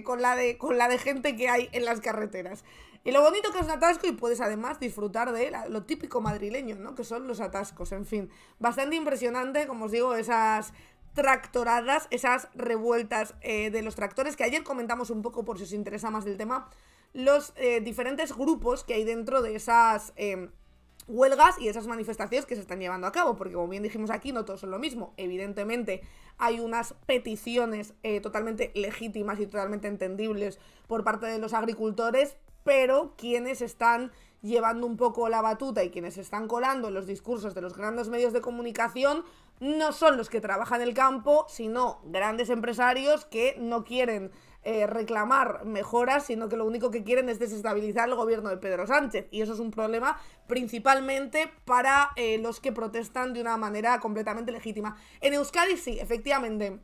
con la de gente que hay en las carreteras. Y lo bonito que es un atasco, y puedes además disfrutar de lo típico madrileño, ¿no? Que son los atascos, en fin. Bastante impresionante, como os digo, esas tractoradas, esas revueltas de los tractores, que ayer comentamos un poco, por si os interesa más del tema, los diferentes grupos que hay dentro de esas huelgas y esas manifestaciones que se están llevando a cabo, porque como bien dijimos aquí, no todos son lo mismo. Evidentemente hay unas peticiones totalmente legítimas y totalmente entendibles por parte de los agricultores, pero quienes están llevando un poco la batuta y quienes están colando en los discursos de los grandes medios de comunicación no son los que trabajan el campo, sino grandes empresarios que no quieren reclamar mejoras, sino que lo único que quieren es desestabilizar el gobierno de Pedro Sánchez, y eso es un problema principalmente para los que protestan de una manera completamente legítima. En Euskadi sí, efectivamente.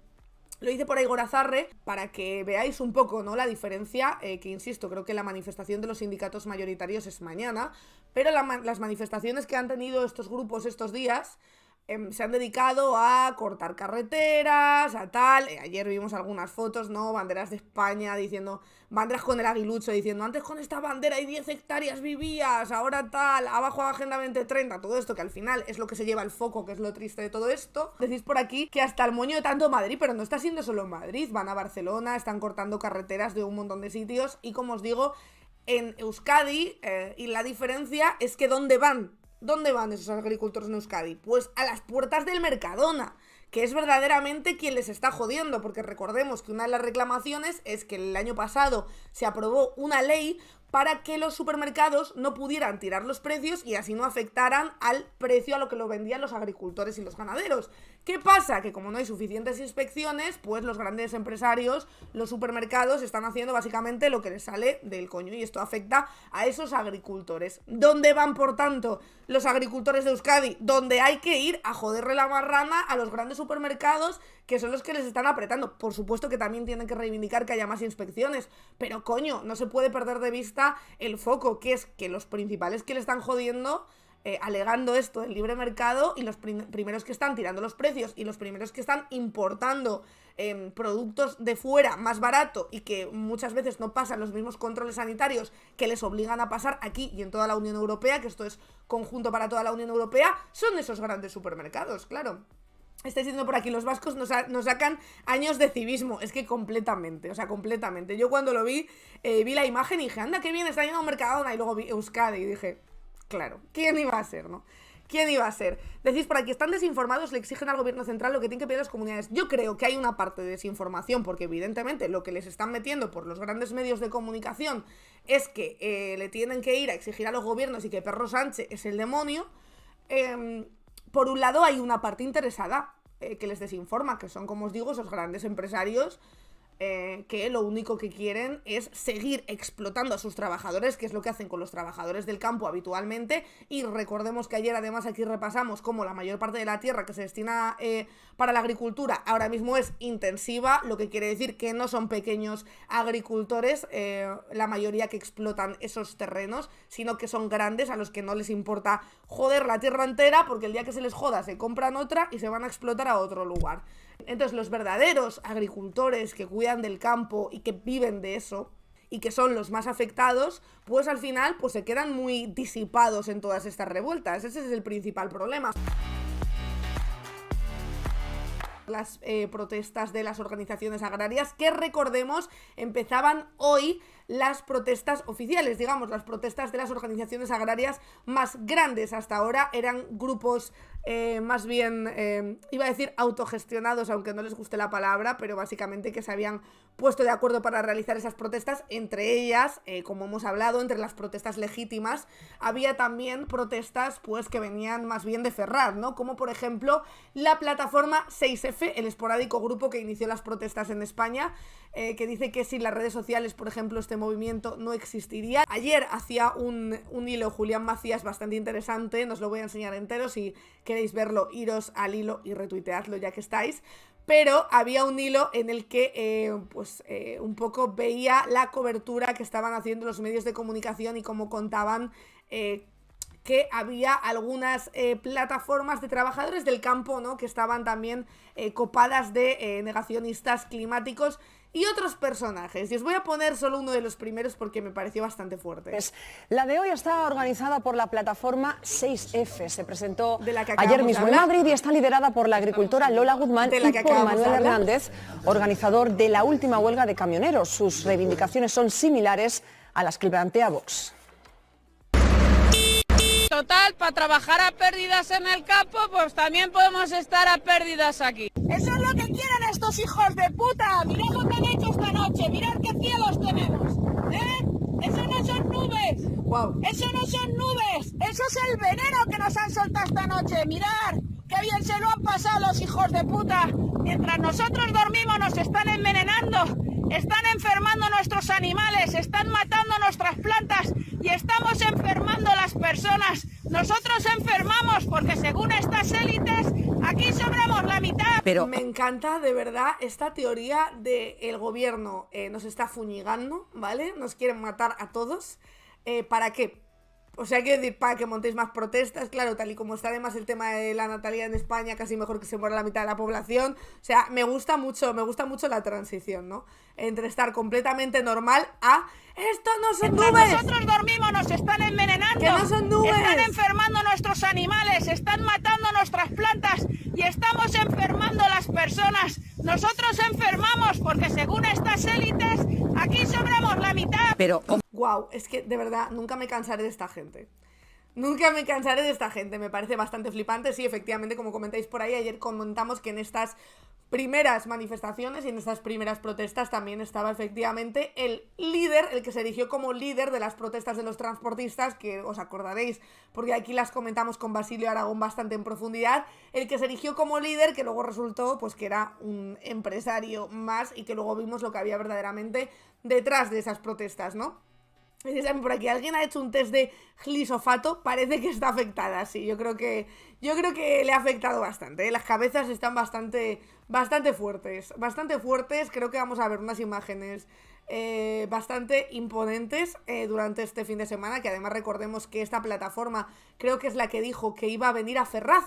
Lo hice por ahí Gorazarre para que veáis un poco, ¿no?, la diferencia, que insisto, creo que la manifestación de los sindicatos mayoritarios es mañana, pero las manifestaciones que han tenido estos grupos estos días se han dedicado a cortar carreteras, a tal. Ayer vimos algunas fotos, ¿no? Banderas de España diciendo, banderas con el aguilucho diciendo, antes con esta bandera y 10 hectáreas vivías, ahora tal, abajo Agenda 2030, todo esto que al final es lo que se lleva el foco, que es lo triste de todo esto. Decís por aquí que hasta el moño de tanto Madrid, pero no está siendo solo en Madrid, van a Barcelona, están cortando carreteras de un montón de sitios, y como os digo, en Euskadi, y la diferencia es que ¿dónde van? ¿Dónde van esos agricultores en Euskadi? Pues a las puertas del Mercadona, que es verdaderamente quien les está jodiendo, porque recordemos que una de las reclamaciones es que el año pasado se aprobó una ley para que los supermercados no pudieran tirar los precios y así no afectaran al precio a lo que lo vendían los agricultores y los ganaderos. ¿Qué pasa? Que como no hay suficientes inspecciones, pues los grandes empresarios, los supermercados, están haciendo básicamente lo que les sale del coño, y esto afecta a esos agricultores. ¿Dónde van, por tanto, los agricultores de Euskadi? Donde hay que ir a joderle la marrana a los grandes supermercados, que son los que les están apretando. Por supuesto que también tienen que reivindicar que haya más inspecciones, pero coño, no se puede perder de vista el foco, que es que los principales que le están jodiendo, alegando esto del libre mercado, y los primeros que están tirando los precios y los primeros que están importando productos de fuera más barato y que muchas veces no pasan los mismos controles sanitarios que les obligan a pasar aquí y en toda la Unión Europea, que esto es conjunto para toda la Unión Europea, son esos grandes supermercados, claro. Estáis diciendo por aquí, los vascos nos sacan años de civismo. Es que completamente, o sea, completamente. Yo cuando lo vi, vi la imagen y dije, anda, qué bien, está yendo a un Mercadona, y luego vi Euskadi y dije, claro, ¿quién iba a ser, no? ¿Quién iba a ser? Decís por aquí, están desinformados, le exigen al gobierno central lo que tienen que pedir las comunidades. Yo creo que hay una parte de desinformación, porque evidentemente lo que les están metiendo por los grandes medios de comunicación es que le tienen que ir a exigir a los gobiernos y que Pedro Sánchez es el demonio. Por un lado hay una parte interesada que les desinforma, que son, como os digo, esos grandes empresarios que lo único que quieren es seguir explotando a sus trabajadores, que es lo que hacen con los trabajadores del campo habitualmente. Y recordemos que ayer además aquí repasamos cómo la mayor parte de la tierra que se destina para la agricultura ahora mismo es intensiva, lo que quiere decir que no son pequeños agricultores la mayoría que explotan esos terrenos, sino que son grandes a los que no les importa joder la tierra entera, porque el día que se les joda se compran otra y se van a explotar a otro lugar. Entonces los verdaderos agricultores que cuidan del campo y que viven de eso y que son los más afectados, pues al final pues se quedan muy disipados en todas estas revueltas. Ese es el principal problema. Las protestas de las organizaciones agrarias, que recordemos empezaban hoy las protestas oficiales, digamos, las protestas de las organizaciones agrarias más grandes. Hasta ahora eran grupos más bien, iba a decir autogestionados, aunque no les guste la palabra, pero básicamente que se habían puesto de acuerdo para realizar esas protestas. Entre ellas, como hemos hablado, entre las protestas legítimas, había también protestas pues que venían más bien de Ferraz, ¿no? Como por ejemplo la plataforma 6F, el esporádico grupo que inició las protestas en España, que dice que sin las redes sociales, por ejemplo, este movimiento no existiría. Ayer hacía un hilo Julián Macías bastante interesante, no os lo voy a enseñar entero, si queréis verlo, iros al hilo y retuiteadlo ya que estáis. Pero había un hilo en el que un poco veía la cobertura que estaban haciendo los medios de comunicación y cómo contaban que había algunas plataformas de trabajadores del campo, ¿no?, que estaban también copadas de negacionistas climáticos y otros personajes. Y os voy a poner solo uno de los primeros porque me pareció bastante fuerte. La de hoy está organizada por la plataforma 6F. Se presentó que ayer mismo en Madrid y está liderada por la agricultora Lola Guzmán y por Manuel Hernández, organizador de la última huelga de camioneros. Sus reivindicaciones son similares a las que plantea Vox. Total, para trabajar a pérdidas en el campo, pues también podemos estar a pérdidas aquí. Eso es lo que quieren estos hijos de puta. Mirad lo que han hecho esta noche, mirad qué cielos tenemos. Eso no son nubes. Wow. Eso no son nubes. Eso es el veneno que nos han soltado esta noche. Mirad qué bien se lo han pasado los hijos de puta. Mientras nosotros dormimos nos están envenenando. Están enfermando nuestros animales, están matando nuestras plantas y estamos enfermando a las personas. Nosotros enfermamos porque según estas élites, aquí sobramos la mitad. Pero me encanta de verdad esta teoría de el gobierno nos está fuñigando, ¿vale? Nos quieren matar a todos. ¿Para qué? O sea, quiero decir, para que montéis más protestas, claro, tal y como está además el tema de la natalidad en España, casi mejor que se muera la mitad de la población. O sea, me gusta mucho la transición, ¿no? Entre estar completamente normal a ¡esto no son nubes! Nosotros dormimos, nos están envenenando. ¡Que no son nubes! Están enfermando nuestros animales, están matando nuestras plantas y estamos enfermando a las personas. Nosotros enfermamos porque según estas élites, aquí sobramos la mitad. Pero wow, es que de verdad nunca me cansaré de esta gente. Nunca me cansaré de esta gente, me parece bastante flipante. Sí, efectivamente, como comentáis por ahí, ayer comentamos que en estas primeras manifestaciones y en estas primeras protestas también estaba efectivamente el líder, el que se erigió como líder de las protestas de los transportistas, que os acordaréis, porque aquí las comentamos con Basilio Aragón bastante en profundidad, el que se erigió como líder, que luego resultó pues que era un empresario más y que luego vimos lo que había verdaderamente detrás de esas protestas, ¿no? Por aquí alguien ha hecho un test de glisofato, parece que está afectada, sí, yo creo que le ha afectado bastante, ¿eh? Las cabezas están bastante fuertes, creo que vamos a ver unas imágenes bastante imponentes durante este fin de semana, que además recordemos que esta plataforma creo que es la que dijo que iba a venir a Ferraz.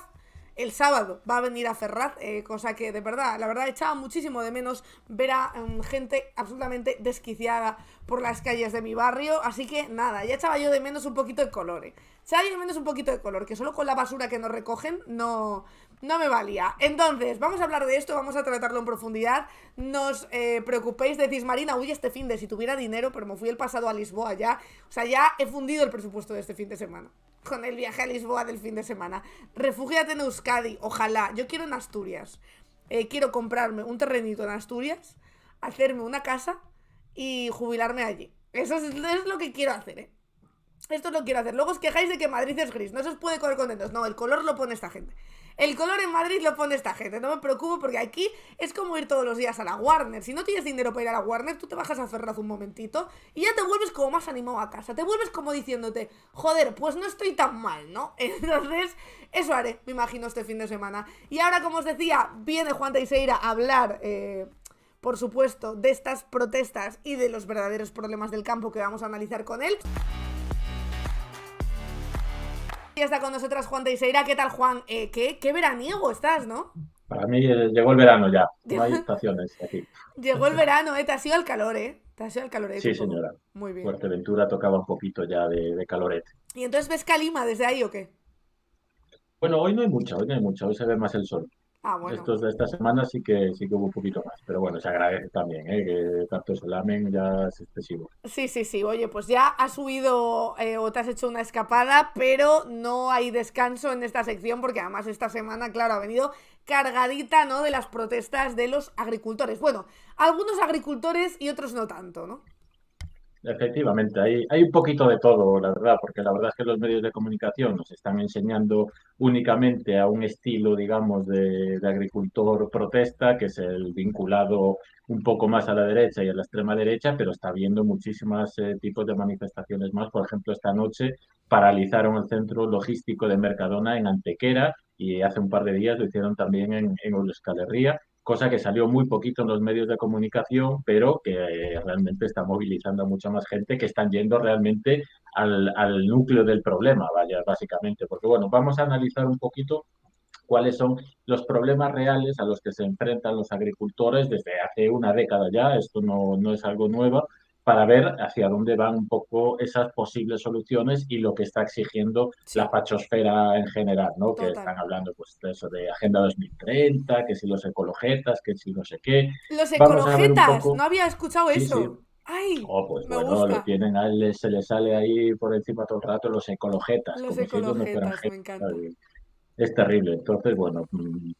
El sábado va a venir a Ferraz, cosa que de verdad, la verdad echaba muchísimo de menos ver a gente absolutamente desquiciada por las calles de mi barrio, así que nada, ya echaba yo de menos un poquito de color, echaba yo de menos un poquito de color, que solo con la basura que nos recogen no me valía. Entonces, vamos a hablar de esto, vamos a tratarlo en profundidad, no os preocupéis, decís, Marina, uy, este fin de si tuviera dinero, pero me fui el pasado a Lisboa ya, o sea, ya he fundido el presupuesto de este fin de semana. Con el viaje a Lisboa del fin de semana. Refúgiate en Euskadi, ojalá. Yo quiero en Asturias. Quiero comprarme un terrenito en Asturias, hacerme una casa y jubilarme allí. Eso es lo que quiero hacer, Esto es lo que quiero hacer. Luego os quejáis de que Madrid es gris. No se os puede coger contentos. No, el color lo pone esta gente. El color en Madrid lo pone esta gente, no me preocupo porque aquí es como ir todos los días a la Warner. Si no tienes dinero para ir a la Warner, tú te bajas a Ferraz un momentito y ya te vuelves como más animado a casa. Te vuelves como diciéndote, joder, pues no estoy tan mal, ¿no? Entonces, eso haré, me imagino, este fin de semana. Y ahora, como os decía, viene Juan Teixeira a hablar, por supuesto, de estas protestas y de los verdaderos problemas del campo que vamos a analizar con él. Ya está con nosotras Juan Teixeira. ¿Qué tal, Juan? ¿Qué veraniego estás, no? Para mí llegó el verano ya, no hay estaciones aquí. Llegó el verano, te has ido al calor, Te has ido al calor, Sí, señora. Muy bien. Fuerteventura tocaba un poquito ya de calorete. ¿Y entonces ves Calima desde ahí o qué? Bueno, hoy no hay mucha, hoy se ve más el sol. Ah, bueno. Estos de esta semana sí que hubo un poquito más, pero bueno, se agradece también, que tanto se lamen ya es excesivo. Sí, oye, pues ya has subido o te has hecho una escapada, pero no hay descanso en esta sección porque además esta semana, claro, ha venido cargadita, ¿no?, de las protestas de los agricultores. Bueno, algunos agricultores y otros no tanto, ¿no? Efectivamente, hay un poquito de todo, la verdad, porque la verdad es que los medios de comunicación nos están enseñando únicamente a un estilo, digamos, de agricultor protesta, que es el vinculado un poco más a la derecha y a la extrema derecha, pero está habiendo muchísimos tipos de manifestaciones más. Por ejemplo, esta noche paralizaron el centro logístico de Mercadona en Antequera y hace un par de días lo hicieron también en Euskal Herria, cosa que salió muy poquito en los medios de comunicación, pero que realmente está movilizando a mucha más gente que están yendo realmente al núcleo del problema, vaya, básicamente. Porque, bueno, vamos a analizar un poquito cuáles son los problemas reales a los que se enfrentan los agricultores desde hace una década ya, esto no es algo nuevo, para ver hacia dónde van un poco esas posibles soluciones y lo que está exigiendo la pachosfera en general, ¿no? Total. Que están hablando pues de eso de Agenda 2030, que si los ecologetas, que si no sé qué. Los ecologetas, poco... no había escuchado sí, eso. Sí. Ay, pues me bueno, gusta. lo tienen a él, se le sale ahí por encima todo el rato los ecologetas. Los como ecologetas, si ellos no fueran me encanta. Es terrible. Entonces, bueno,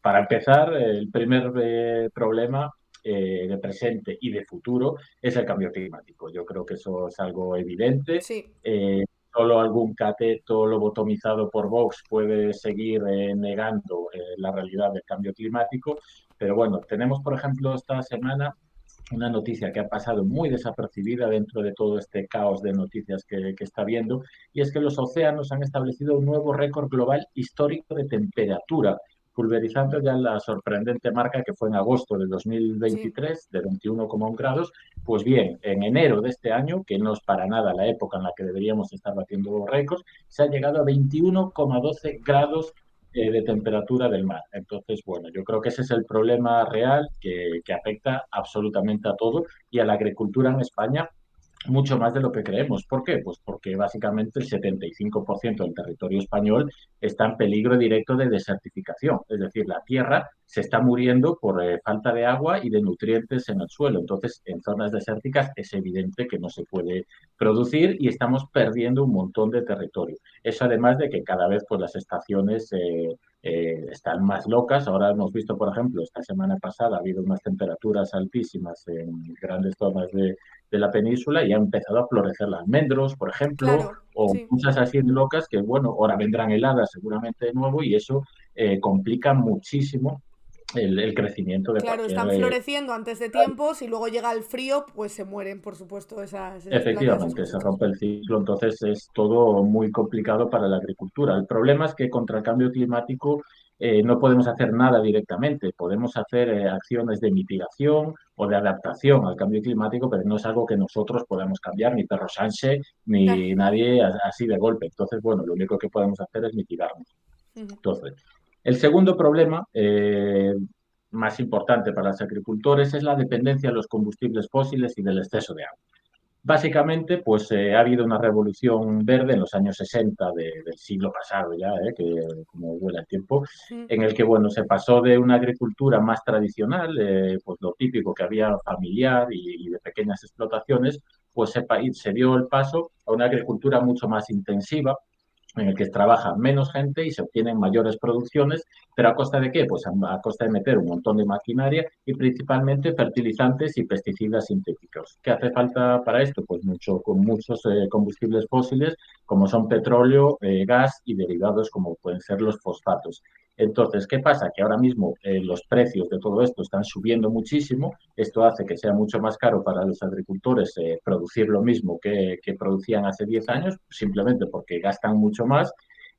para empezar, el primer problema de presente y de futuro es el cambio climático. Yo creo que eso es algo evidente. Sí. Solo algún cateto lobotomizado por Vox puede seguir negando la realidad del cambio climático. Pero bueno, tenemos, por ejemplo, esta semana una noticia que ha pasado muy desapercibida dentro de todo este caos de noticias que está viendo, y es que los océanos han establecido un nuevo récord global histórico de temperatura, pulverizando ya la sorprendente marca que fue en agosto de 2023, de 21,1 grados. Pues bien, en enero de este año, que no es para nada la época en la que deberíamos estar batiendo récords, se ha llegado a 21,12 grados de temperatura del mar. Entonces, bueno, yo creo que ese es el problema real que afecta absolutamente a todo y a la agricultura en España mucho más de lo que creemos. ¿Por qué? Pues porque básicamente el 75% del territorio español está en peligro directo de desertificación. Es decir, la tierra se está muriendo por falta de agua y de nutrientes en el suelo. Entonces, en zonas desérticas es evidente que no se puede producir y estamos perdiendo un montón de territorio. Eso además de que cada vez pues, las estaciones están más locas. Ahora hemos visto, por ejemplo, esta semana pasada ha habido unas temperaturas altísimas en grandes zonas de la península y ha empezado a florecer los almendros, por ejemplo, claro, o sí. Muchas así locas que, bueno, ahora vendrán heladas seguramente de nuevo y eso complica muchísimo el crecimiento de Claro, cualquier... están floreciendo antes de tiempo, si luego llega el frío, pues se mueren, por supuesto, esas Efectivamente, se rompe el ciclo, entonces es todo muy complicado para la agricultura. El problema es que contra el cambio climático no podemos hacer nada directamente, podemos hacer acciones de mitigación o de adaptación al cambio climático, pero no es algo que nosotros podamos cambiar, ni Perro Sánchez, ni nadie así de golpe. Entonces, bueno, lo único que podemos hacer es mitigarnos. Entonces, el segundo problema más importante para los agricultores es la dependencia de los combustibles fósiles y del exceso de agua. Básicamente, pues ha habido una revolución verde en los años 60 del siglo pasado ya, que como vuela el tiempo, en el que, bueno, se pasó de una agricultura más tradicional, pues lo típico que había familiar y de pequeñas explotaciones, pues se dio el paso a una agricultura mucho más intensiva, en el que trabaja menos gente y se obtienen mayores producciones, pero ¿a costa de qué? Pues a costa de meter un montón de maquinaria y principalmente fertilizantes y pesticidas sintéticos. ¿Qué hace falta para esto? Pues con muchos combustibles fósiles, como son petróleo, gas y derivados como pueden ser los fosfatos. Entonces, ¿qué pasa? Que ahora mismo los precios de todo esto están subiendo muchísimo. Esto hace que sea mucho más caro para los agricultores producir lo mismo que producían hace 10 años, simplemente porque gastan mucho más.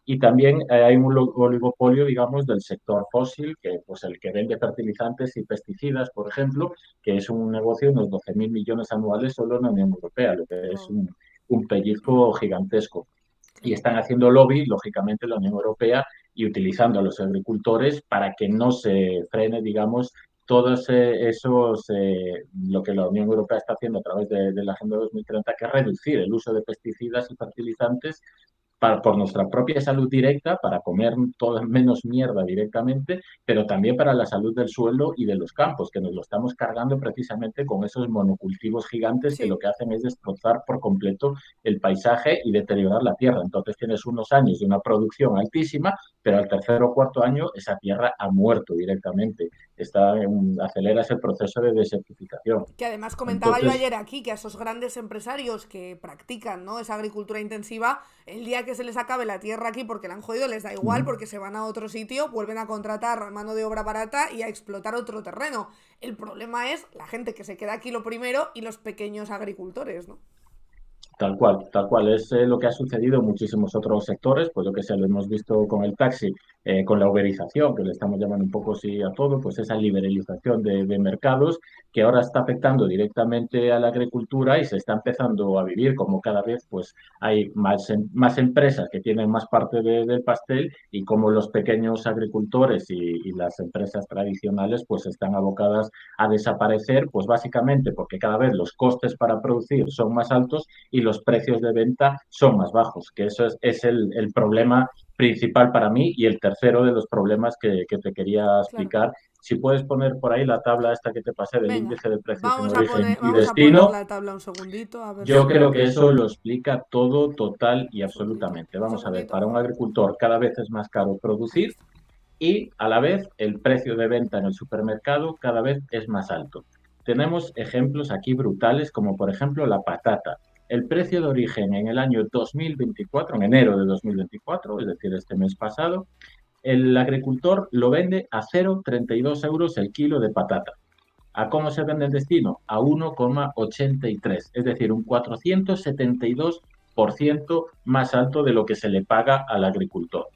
Y también hay un oligopolio, digamos, del sector fósil, que pues el que vende fertilizantes y pesticidas, por ejemplo, que es un negocio de unos 12.000 millones anuales solo en la Unión Europea, lo que es un pellizco gigantesco. Y están haciendo lobby, lógicamente, la Unión Europea y utilizando a los agricultores para que no se frene, digamos, todos lo que la Unión Europea está haciendo a través de la Agenda 2030, que es reducir el uso de pesticidas y fertilizantes por nuestra propia salud directa, para comer toda menos mierda directamente, pero también para la salud del suelo y de los campos, que nos lo estamos cargando precisamente con esos monocultivos gigantes que lo que hacen es destrozar por completo el paisaje y deteriorar la tierra. Entonces tienes unos años de una producción altísima, pero al tercer o cuarto año esa tierra ha muerto directamente. Acelera ese proceso de desertificación. Que además comentaba yo ayer aquí que a esos grandes empresarios que practican, ¿no?, esa agricultura intensiva, el día que se les acabe la tierra aquí porque la han jodido les da igual, porque se van a otro sitio, vuelven a contratar mano de obra barata y a explotar otro terreno. El problema es la gente que se queda aquí lo primero y los pequeños agricultores, ¿no? Tal cual. Es lo que ha sucedido en muchísimos otros sectores, pues lo que lo hemos visto con el taxi, con la uberización, que le estamos llamando un poco así a todo, pues esa liberalización de mercados que ahora está afectando directamente a la agricultura y se está empezando a vivir como cada vez pues hay más empresas que tienen más parte del pastel y como los pequeños agricultores y las empresas tradicionales pues están abocadas a desaparecer, pues básicamente porque cada vez los costes para producir son más altos y los precios de venta son más bajos, que eso es el problema principal para mí y el tercero de los problemas que te quería explicar. Claro. Si puedes poner por ahí la tabla esta que te pasé del índice de precios en origen y destino. Vamos a poner la tabla un segundito. A ver yo creo que eso lo explica todo, total y absolutamente. Vamos a ver, para un agricultor cada vez es más caro producir y a la vez el precio de venta en el supermercado cada vez es más alto. Tenemos ejemplos aquí brutales como por ejemplo la patata. El precio de origen en el año 2024, en enero de 2024, es decir, este mes pasado, el agricultor lo vende a 0,32 euros el kilo de patata. ¿A cómo se vende en destino? A 1,83, es decir, un 472% más alto de lo que se le paga al agricultor.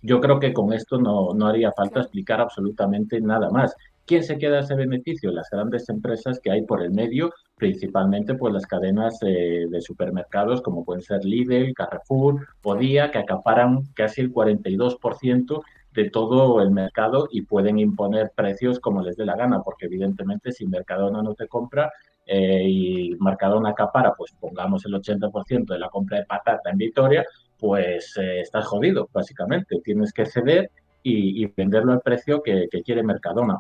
Yo creo que con esto no haría falta explicar absolutamente nada más. ¿Quién se queda ese beneficio? Las grandes empresas que hay por el medio, principalmente pues las cadenas de supermercados como pueden ser Lidl, Carrefour o Día, que acaparan casi el 42% de todo el mercado y pueden imponer precios como les dé la gana, porque evidentemente si Mercadona no te compra y Mercadona acapara, pues pongamos el 80% de la compra de patata en Vitoria, pues estás jodido, básicamente. Tienes que ceder y venderlo al precio que quiere Mercadona.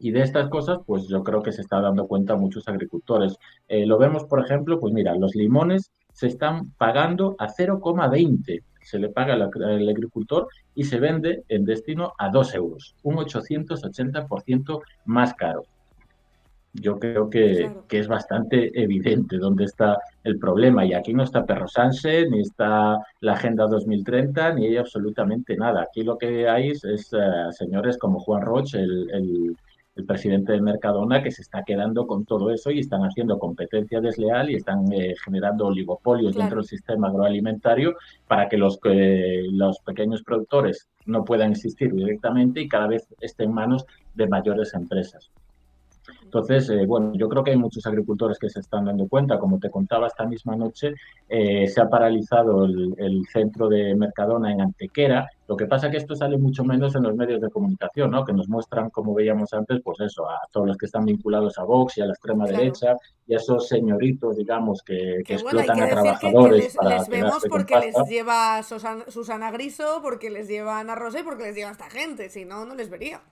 Y de estas cosas, pues yo creo que se está dando cuenta muchos agricultores. Lo vemos, por ejemplo, pues mira, los limones se están pagando a 0,20. Se le paga al agricultor y se vende en destino a 2 euros, un 880% más caro. Yo creo que es bastante evidente dónde está el problema. Y aquí no está Perro Sánchez, ni está la Agenda 2030, ni hay absolutamente nada. Aquí lo que hay es señores como Juan Roig, el presidente de Mercadona, que se está quedando con todo eso y están haciendo competencia desleal y están generando oligopolios dentro del sistema agroalimentario para que los pequeños productores no puedan existir directamente y cada vez estén en manos de mayores empresas. Entonces, bueno, yo creo que hay muchos agricultores que se están dando cuenta. Como te contaba, esta misma noche se ha paralizado el centro de Mercadona en Antequera. Lo que pasa es que esto sale mucho menos en los medios de comunicación, ¿no? Que nos muestran, como veíamos antes, pues eso, a todos los que están vinculados a Vox y a la extrema derecha y a esos señoritos, digamos, que explotan a trabajadores. Les vemos porque les lleva Susana Griso, porque les lleva Ana Rosé, porque les lleva esta gente. Si no, no les veríamos.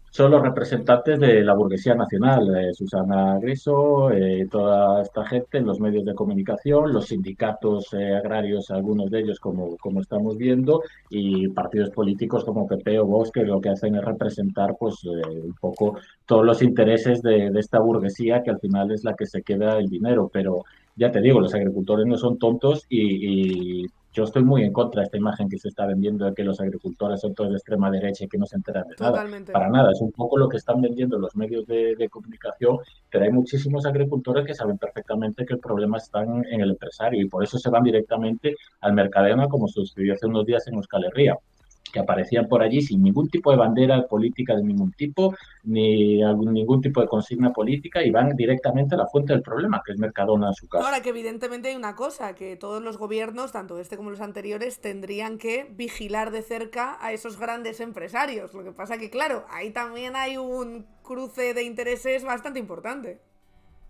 Son los representantes de la burguesía nacional, Susana Griso, toda esta gente en los medios de comunicación, los sindicatos agrarios, algunos de ellos como estamos viendo, y partidos políticos como PP o Vox, que lo que hacen es representar pues un poco todos los intereses de esta burguesía, que al final es la que se queda el dinero. Pero ya te digo, los agricultores no son tontos y yo estoy muy en contra de esta imagen que se está vendiendo de que los agricultores son todos de extrema derecha y que no se enteran de nada. Totalmente. Para nada, es un poco lo que están vendiendo los medios de comunicación, pero hay muchísimos agricultores que saben perfectamente que el problema está en el empresario y por eso se van directamente al Mercadona, como sucedió hace unos días en Euskal Herria, que aparecían por allí sin ningún tipo de bandera política de ningún tipo, ni ningún tipo de consigna política, y van directamente a la fuente del problema, que es Mercadona en su caso. Ahora que evidentemente hay una cosa, que todos los gobiernos, tanto este como los anteriores, tendrían que vigilar de cerca a esos grandes empresarios. Lo que pasa que, claro, ahí también hay un cruce de intereses bastante importante.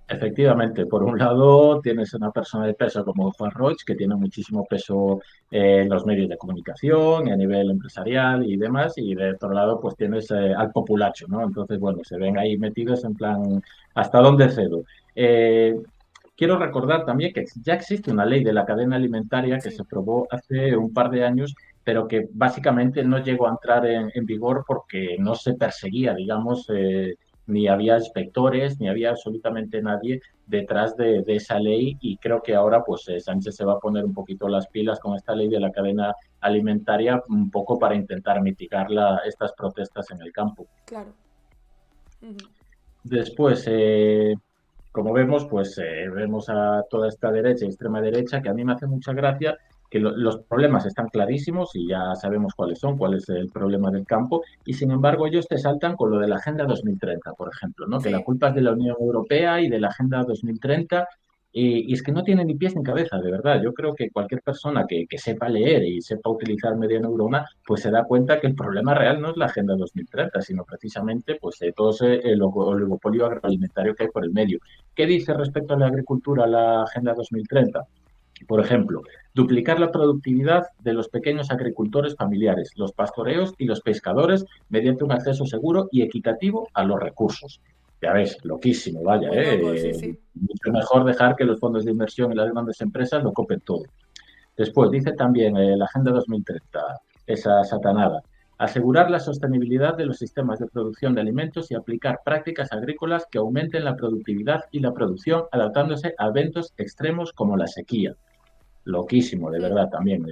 Efectivamente, por un lado tienes una persona de peso como Juan Roig, que tiene muchísimo peso en los medios de comunicación, a nivel empresarial y demás, y de otro lado pues tienes al populacho, ¿no? Entonces, bueno, se ven ahí metidos en plan, ¿hasta dónde cedo? Quiero recordar también que ya existe una ley de la cadena alimentaria que se aprobó hace un par de años, pero que básicamente no llegó a entrar en vigor porque no se perseguía, digamos, ni había inspectores, ni había absolutamente nadie detrás de esa ley, y creo que ahora pues Sánchez se va a poner un poquito las pilas con esta ley de la cadena alimentaria, un poco para intentar mitigar estas protestas en el campo. Claro. Después, como vemos, pues vemos a toda esta derecha y extrema derecha, que a mí me hace mucha gracia, que los problemas están clarísimos y ya sabemos cuáles son, cuál es el problema del campo, y sin embargo ellos te saltan con lo de la Agenda 2030, por ejemplo, ¿no? Sí. Que la culpa es de la Unión Europea y de la Agenda 2030, y es que no tiene ni pies ni cabeza, de verdad. Yo creo que cualquier persona que sepa leer y sepa utilizar media neurona, pues se da cuenta que el problema real no es la Agenda 2030, sino precisamente pues todo el oligopolio agroalimentario que hay por el medio. ¿Qué dice respecto a la agricultura la Agenda 2030? Por ejemplo, duplicar la productividad de los pequeños agricultores familiares, los pastoreos y los pescadores mediante un acceso seguro y equitativo a los recursos. Ya ves, loquísimo, vaya, sí. Mucho mejor dejar que los fondos de inversión y las grandes empresas lo copen todo. Después, dice también la Agenda 2030, esa satanada, asegurar la sostenibilidad de los sistemas de producción de alimentos y aplicar prácticas agrícolas que aumenten la productividad y la producción, adaptándose a eventos extremos como la sequía. Loquísimo, de verdad, también.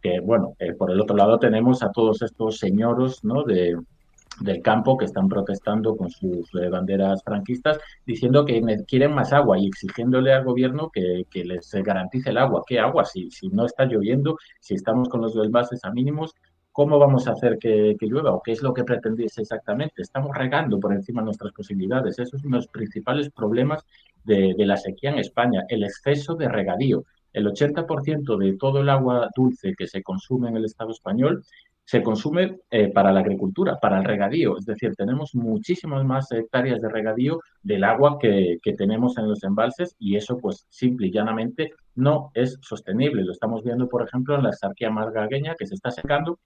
Que, bueno, por el otro lado tenemos a todos estos señoros, ¿no?, del campo que están protestando con sus banderas franquistas, diciendo que quieren más agua y exigiéndole al gobierno que les garantice el agua. ¿Qué agua? Si no está lloviendo, si estamos con los embalses a mínimos, ¿cómo vamos a hacer que llueva? ¿O qué es lo que pretendéis exactamente? Estamos regando por encima de nuestras posibilidades. Eso es uno de los principales problemas de la sequía en España, el exceso de regadío. El 80% de todo el agua dulce que se consume en el Estado español se consume para la agricultura, para el regadío. Es decir, tenemos muchísimas más hectáreas de regadío del agua que tenemos en los embalses, y eso, pues, simple y llanamente no es sostenible. Lo estamos viendo, por ejemplo, en la Axarquía malagueña, que se está secando.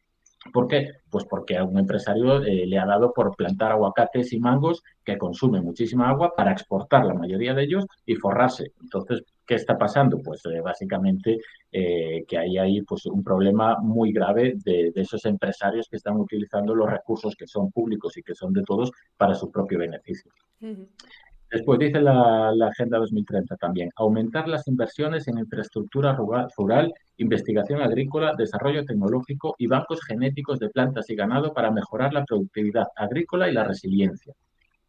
¿Por qué? Pues porque a un empresario le ha dado por plantar aguacates y mangos que consumen muchísima agua para exportar la mayoría de ellos y forrarse. Entonces, ¿qué está pasando? Pues básicamente que hay pues un problema muy grave de esos empresarios que están utilizando los recursos que son públicos y que son de todos para su propio beneficio. Después dice la Agenda 2030 también, aumentar las inversiones en infraestructura rural, investigación agrícola, desarrollo tecnológico y bancos genéticos de plantas y ganado para mejorar la productividad agrícola y la resiliencia.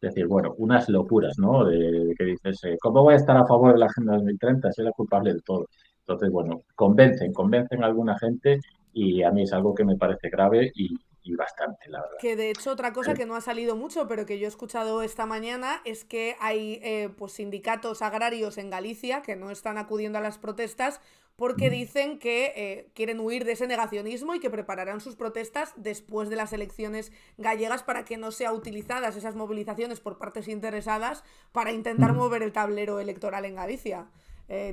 Es decir, bueno, unas locuras, ¿no? De que dices, ¿cómo voy a estar a favor de la Agenda 2030? Soy la culpable de todo. Entonces, bueno, convencen a alguna gente, y a mí es algo que me parece grave y bastante, la verdad. Que de hecho otra cosa que no ha salido mucho, pero que yo he escuchado esta mañana, es que hay pues sindicatos agrarios en Galicia que no están acudiendo a las protestas porque dicen que quieren huir de ese negacionismo y que prepararán sus protestas después de las elecciones gallegas para que no sean utilizadas esas movilizaciones por partes interesadas para intentar mover el tablero electoral en Galicia.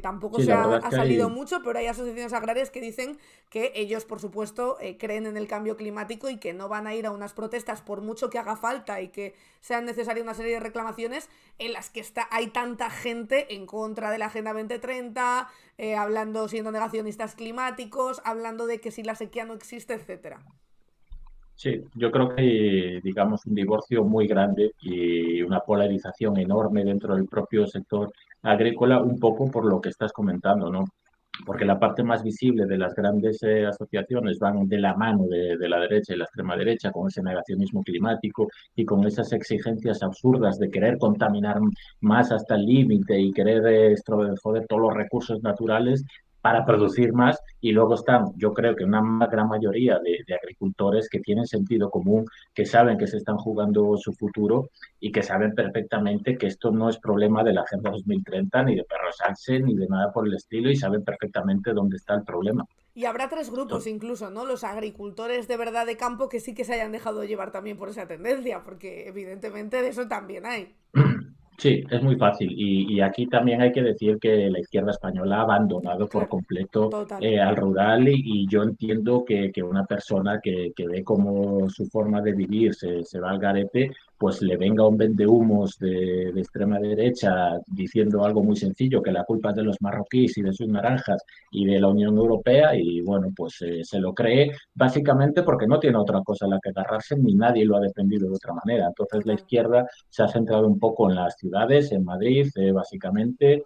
Tampoco sí, se ha salido mucho, pero hay asociaciones agrarias que dicen que ellos, por supuesto, creen en el cambio climático y que no van a ir a unas protestas por mucho que haga falta y que sean necesarias una serie de reclamaciones en las que hay tanta gente en contra de la Agenda 2030, hablando, siendo negacionistas climáticos, hablando de que si la sequía no existe, etcétera. Sí, yo creo que hay, digamos, un divorcio muy grande y una polarización enorme dentro del propio sector agrícola, un poco por lo que estás comentando, ¿no? porque la parte más visible de las grandes asociaciones van de la mano de la derecha y la extrema derecha, con ese negacionismo climático y con esas exigencias absurdas de querer contaminar más hasta el límite y querer joder todos los recursos naturales para producir más. Y luego están, yo creo que una gran mayoría de agricultores que tienen sentido común, que saben que se están jugando su futuro y que saben perfectamente que esto no es problema de la Agenda 2030, ni de Perro Sánchez, ni de nada por el estilo, y saben perfectamente dónde está el problema. Y habrá tres grupos incluso, ¿no? Los agricultores de verdad de campo que sí que se hayan dejado llevar también por esa tendencia, porque evidentemente de eso también hay. Sí, es muy fácil. Y aquí también hay que decir que la izquierda española ha abandonado por completo al rural y yo entiendo que una persona que ve cómo su forma de vivir se va al garete, pues le venga un vendehumos de extrema derecha diciendo algo muy sencillo, que la culpa es de los marroquíes y de sus naranjas y de la Unión Europea y bueno, pues se lo cree básicamente porque no tiene otra cosa a la que agarrarse ni nadie lo ha defendido de otra manera. Entonces la izquierda se ha centrado un poco en las ciudades, en Madrid, básicamente,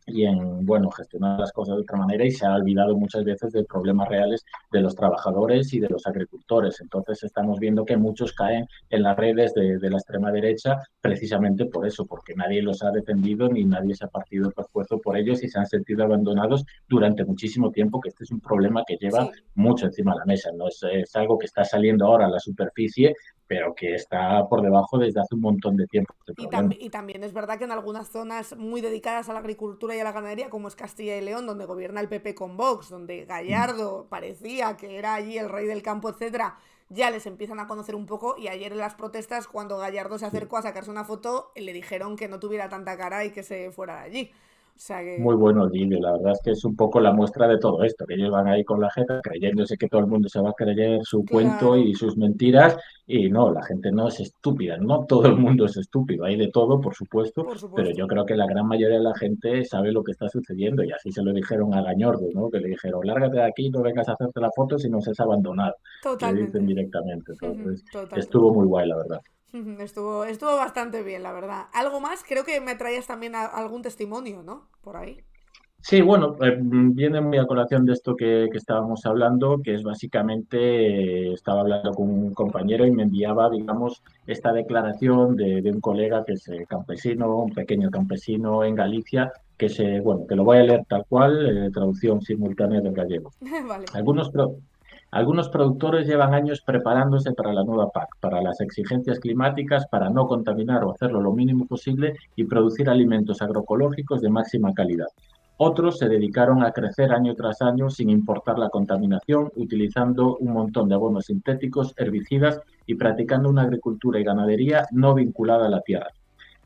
y en, bueno, gestionar las cosas de otra manera y se ha olvidado muchas veces de problemas reales de los trabajadores y de los agricultores. Entonces estamos viendo que muchos caen en las redes de la extrema derecha precisamente por eso, porque nadie los ha defendido ni nadie se ha partido el esfuerzo por ellos y se han sentido abandonados durante muchísimo tiempo, que este es un problema que lleva mucho encima de la mesa. No es algo que está saliendo ahora a la superficie, pero que está por debajo desde hace un montón de tiempo. Y también es verdad que en algunas zonas muy dedicadas a la agricultura y a la ganadería, como es Castilla y León, donde gobierna el PP con Vox, donde Gallardo parecía que era allí el rey del campo, etcétera, ya les empiezan a conocer un poco. Y ayer en las protestas, cuando Gallardo se acercó a sacarse una foto, le dijeron que no tuviera tanta cara y que se fuera de allí. O sea que... Muy buenos vídeos, la verdad es que es un poco la muestra de todo esto, que ellos van ahí con la jeta creyéndose que todo el mundo se va a creer su cuento y sus mentiras, y no, la gente no es estúpida, no todo el mundo es estúpido, hay de todo, por supuesto, pero yo creo que la gran mayoría de la gente sabe lo que está sucediendo, y así se lo dijeron a Gañordo, ¿no? Que le dijeron, lárgate de aquí, no vengas a hacerte la foto si nos has abandonado. Le dicen directamente, entonces estuvo muy guay, la verdad. Estuvo bastante bien, la verdad. Algo más, creo que me traías también algún testimonio, ¿no? Por ahí. Sí, bueno, viene muy a colación de esto que estábamos hablando, que es básicamente, estaba hablando con un compañero y me enviaba, digamos, esta declaración de un colega que es campesino, un pequeño campesino en Galicia, bueno, que lo voy a leer tal cual, traducción simultánea del gallego. Vale. Algunos productores llevan años preparándose para la nueva PAC, para las exigencias climáticas, para no contaminar o hacerlo lo mínimo posible y producir alimentos agroecológicos de máxima calidad. Otros se dedicaron a crecer año tras año sin importar la contaminación, utilizando un montón de abonos sintéticos, herbicidas y practicando una agricultura y ganadería no vinculada a la tierra.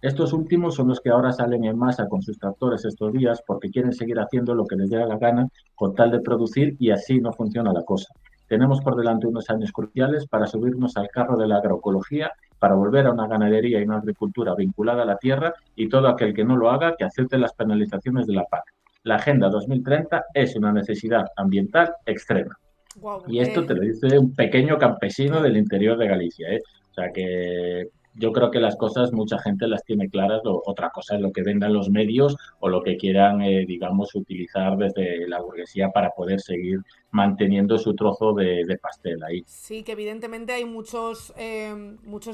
Estos últimos son los que ahora salen en masa con sus tractores estos días porque quieren seguir haciendo lo que les dé la gana con tal de producir y así no funciona la cosa. Tenemos por delante unos años cruciales para subirnos al carro de la agroecología, para volver a una ganadería y una agricultura vinculada a la tierra y todo aquel que no lo haga que acepte las penalizaciones de la PAC. La Agenda 2030 es una necesidad ambiental extrema. Wow, y esto te lo dice un pequeño campesino del interior de Galicia. O sea que yo creo que las cosas mucha gente las tiene claras, otra cosa es lo que vendan los medios o lo que quieran, digamos, utilizar desde la burguesía para poder seguir manteniendo su trozo de pastel ahí. Sí, que evidentemente hay muchos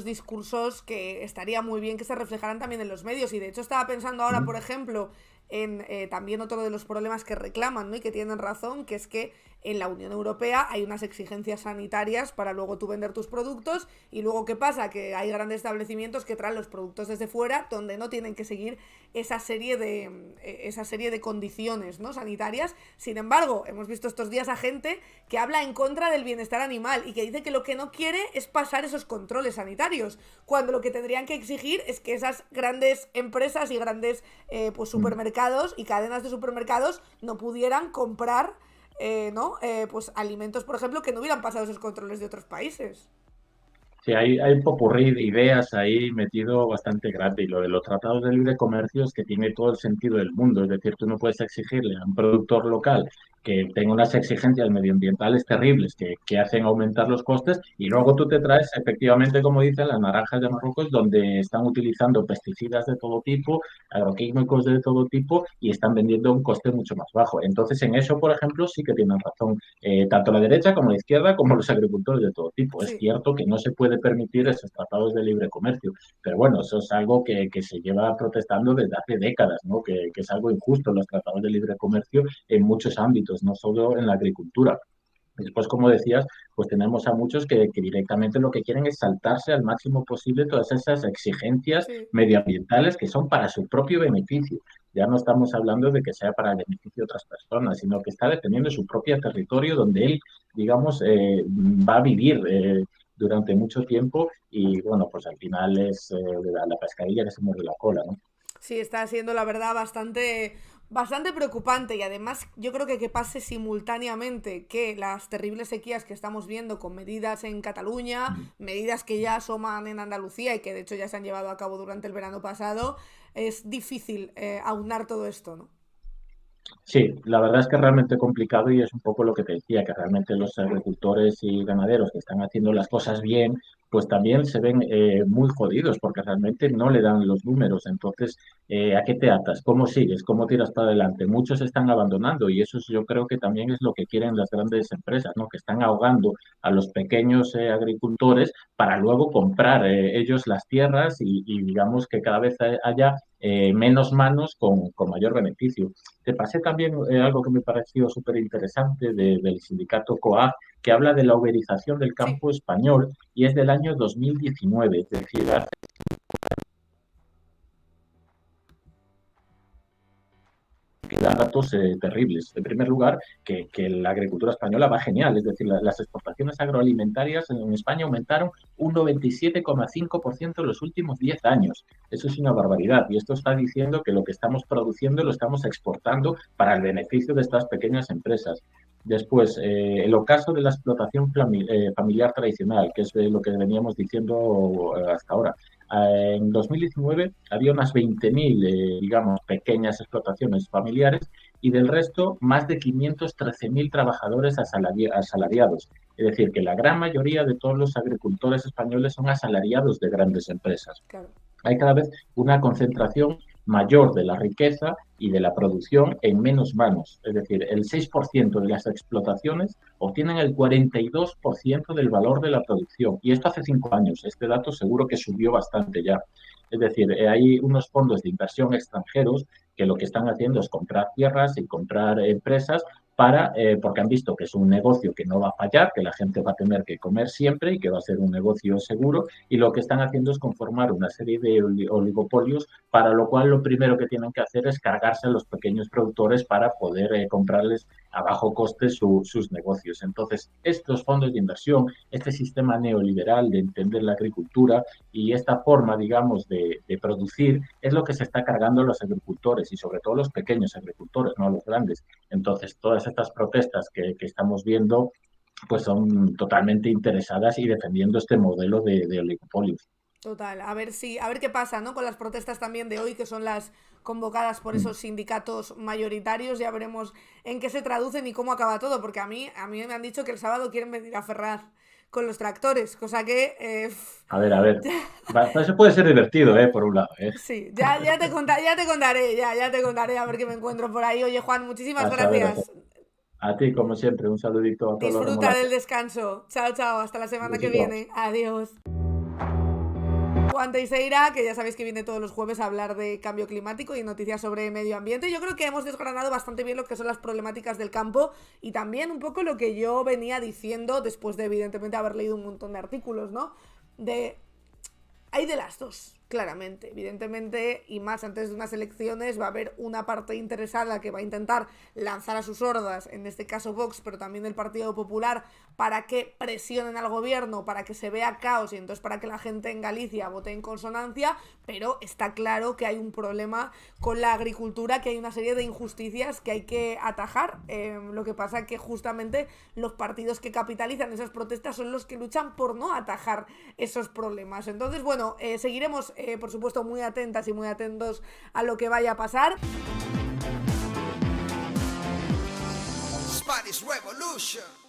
discursos que estaría muy bien que se reflejaran también en los medios y de hecho estaba pensando ahora, por ejemplo, en también otro de los problemas que reclaman, ¿no? Y que tienen razón, que es que en la Unión Europea hay unas exigencias sanitarias para luego tú vender tus productos y luego ¿qué pasa? Que hay grandes establecimientos que traen los productos desde fuera donde no tienen que seguir esa serie de condiciones, ¿no? sanitarias. Sin embargo, hemos visto estos días a gente que habla en contra del bienestar animal y que dice que lo que no quiere es pasar esos controles sanitarios, cuando lo que tendrían que exigir es que esas grandes empresas y grandes supermercados y cadenas de supermercados no pudieran comprar pues alimentos, por ejemplo, que no hubieran pasado esos controles de otros países. Sí, hay un popurrí de ideas ahí metido bastante grande y lo de los tratados de libre comercio es que tiene todo el sentido del mundo, es decir, tú no puedes exigirle a un productor local que tenga unas exigencias medioambientales terribles que hacen aumentar los costes, y luego tú te traes, efectivamente, como dicen, las naranjas de Marruecos, donde están utilizando pesticidas de todo tipo, agroquímicos de todo tipo, y están vendiendo a un coste mucho más bajo. Entonces, en eso, por ejemplo, sí que tienen razón, tanto la derecha como la izquierda, como los agricultores de todo tipo. Sí. Es cierto que no se puede permitir esos tratados de libre comercio, pero bueno, eso es algo que se lleva protestando desde hace décadas, ¿no? Que es algo injusto los tratados de libre comercio en muchos ámbitos, no solo en la agricultura. Después, como decías, pues tenemos a muchos que directamente lo que quieren es saltarse al máximo posible todas esas exigencias medioambientales que son para su propio beneficio. Ya no estamos hablando de que sea para el beneficio de otras personas, sino que está defendiendo su propio territorio donde él, digamos, va a vivir durante mucho tiempo, y bueno, pues al final es la pescadilla que se muerde la cola, ¿no? Sí, está siendo la verdad bastante preocupante, y además yo creo que pase simultáneamente que las terribles sequías que estamos viendo con medidas en Cataluña, medidas que ya asoman en Andalucía y que de hecho ya se han llevado a cabo durante el verano pasado, es difícil aunar todo esto, ¿no? Sí, la verdad es que es realmente complicado, y es un poco lo que te decía, que realmente los agricultores y ganaderos que están haciendo las cosas bien, pues también se ven muy jodidos porque realmente no le dan los números. Entonces, ¿a qué te atas? ¿Cómo sigues? ¿Cómo tiras para adelante? Muchos están abandonando, y eso yo creo que también es lo que quieren las grandes empresas, ¿no? Que están ahogando a los pequeños agricultores para luego comprar ellos las tierras, y digamos que cada vez haya menos manos con mayor beneficio. Te pasé también algo que me pareció súper interesante del sindicato COAG, que habla de la uberización del campo español, y es del año 2019, es decir, hace que da datos terribles. En primer lugar, que la agricultura española va genial, es decir, las exportaciones agroalimentarias en España aumentaron un 97,5% en los últimos 10 años. Eso es una barbaridad, y esto está diciendo que lo que estamos produciendo lo estamos exportando para el beneficio de estas pequeñas empresas. Después, el ocaso de la explotación familiar tradicional, que es lo que veníamos diciendo hasta ahora. En 2019 había unas 20.000, digamos, pequeñas explotaciones familiares, y del resto más de 513.000 trabajadores asalariados. Es decir, que la gran mayoría de todos los agricultores españoles son asalariados de grandes empresas. Claro. Hay cada vez una concentración mayor de la riqueza y de la producción en menos manos. Es decir, el 6% de las explotaciones obtienen el 42% del valor de la producción. Y esto hace 5 años. Este dato seguro que subió bastante ya. Es decir, hay unos fondos de inversión extranjeros que lo que están haciendo es comprar tierras y comprar empresas porque han visto que es un negocio que no va a fallar, que la gente va a tener que comer siempre y que va a ser un negocio seguro, y lo que están haciendo es conformar una serie de oligopolios, para lo cual lo primero que tienen que hacer es cargarse a los pequeños productores para poder comprarles a bajo coste sus negocios. Entonces, estos fondos de inversión, este sistema neoliberal de entender la agricultura y esta forma, digamos, de producir, es lo que se está cargando a los agricultores, y sobre todo los pequeños agricultores, no los grandes. Entonces, todas estas protestas que estamos viendo, pues son totalmente interesadas y defendiendo este modelo de oligopolios. Total, a ver qué pasa, ¿no? Con las protestas también de hoy, que son las convocadas por esos sindicatos mayoritarios. Ya veremos en qué se traducen y cómo acaba todo, porque a mí me han dicho que el sábado quieren venir a Ferraz con los tractores, cosa que... A ver. Eso puede ser divertido, por un lado, Sí, ya te contaré a ver qué me encuentro por ahí. Oye, Juan, muchísimas gracias. A ti, como siempre, un saludito a todos. Disfruta del descanso. Chao, hasta la semana que viene. Adiós. Juan Teixeira, que ya sabéis que viene todos los jueves a hablar de cambio climático y noticias sobre medio ambiente. Yo creo que hemos desgranado bastante bien lo que son las problemáticas del campo, y también un poco lo que yo venía diciendo después de, evidentemente, haber leído un montón de artículos, ¿no? Hay de las dos, claramente. Evidentemente, y más antes de unas elecciones, va a haber una parte interesada que va a intentar lanzar a sus hordas, en este caso Vox, pero también el Partido Popular, para que presionen al gobierno, para que se vea caos, y entonces para que la gente en Galicia vote en consonancia. Pero está claro que hay un problema con la agricultura, que hay una serie de injusticias que hay que atajar. Lo que pasa es que justamente los partidos que capitalizan esas protestas son los que luchan por no atajar esos problemas. Entonces, bueno, seguiremos por supuesto muy atentas y muy atentos a lo que vaya a pasar. Revolution.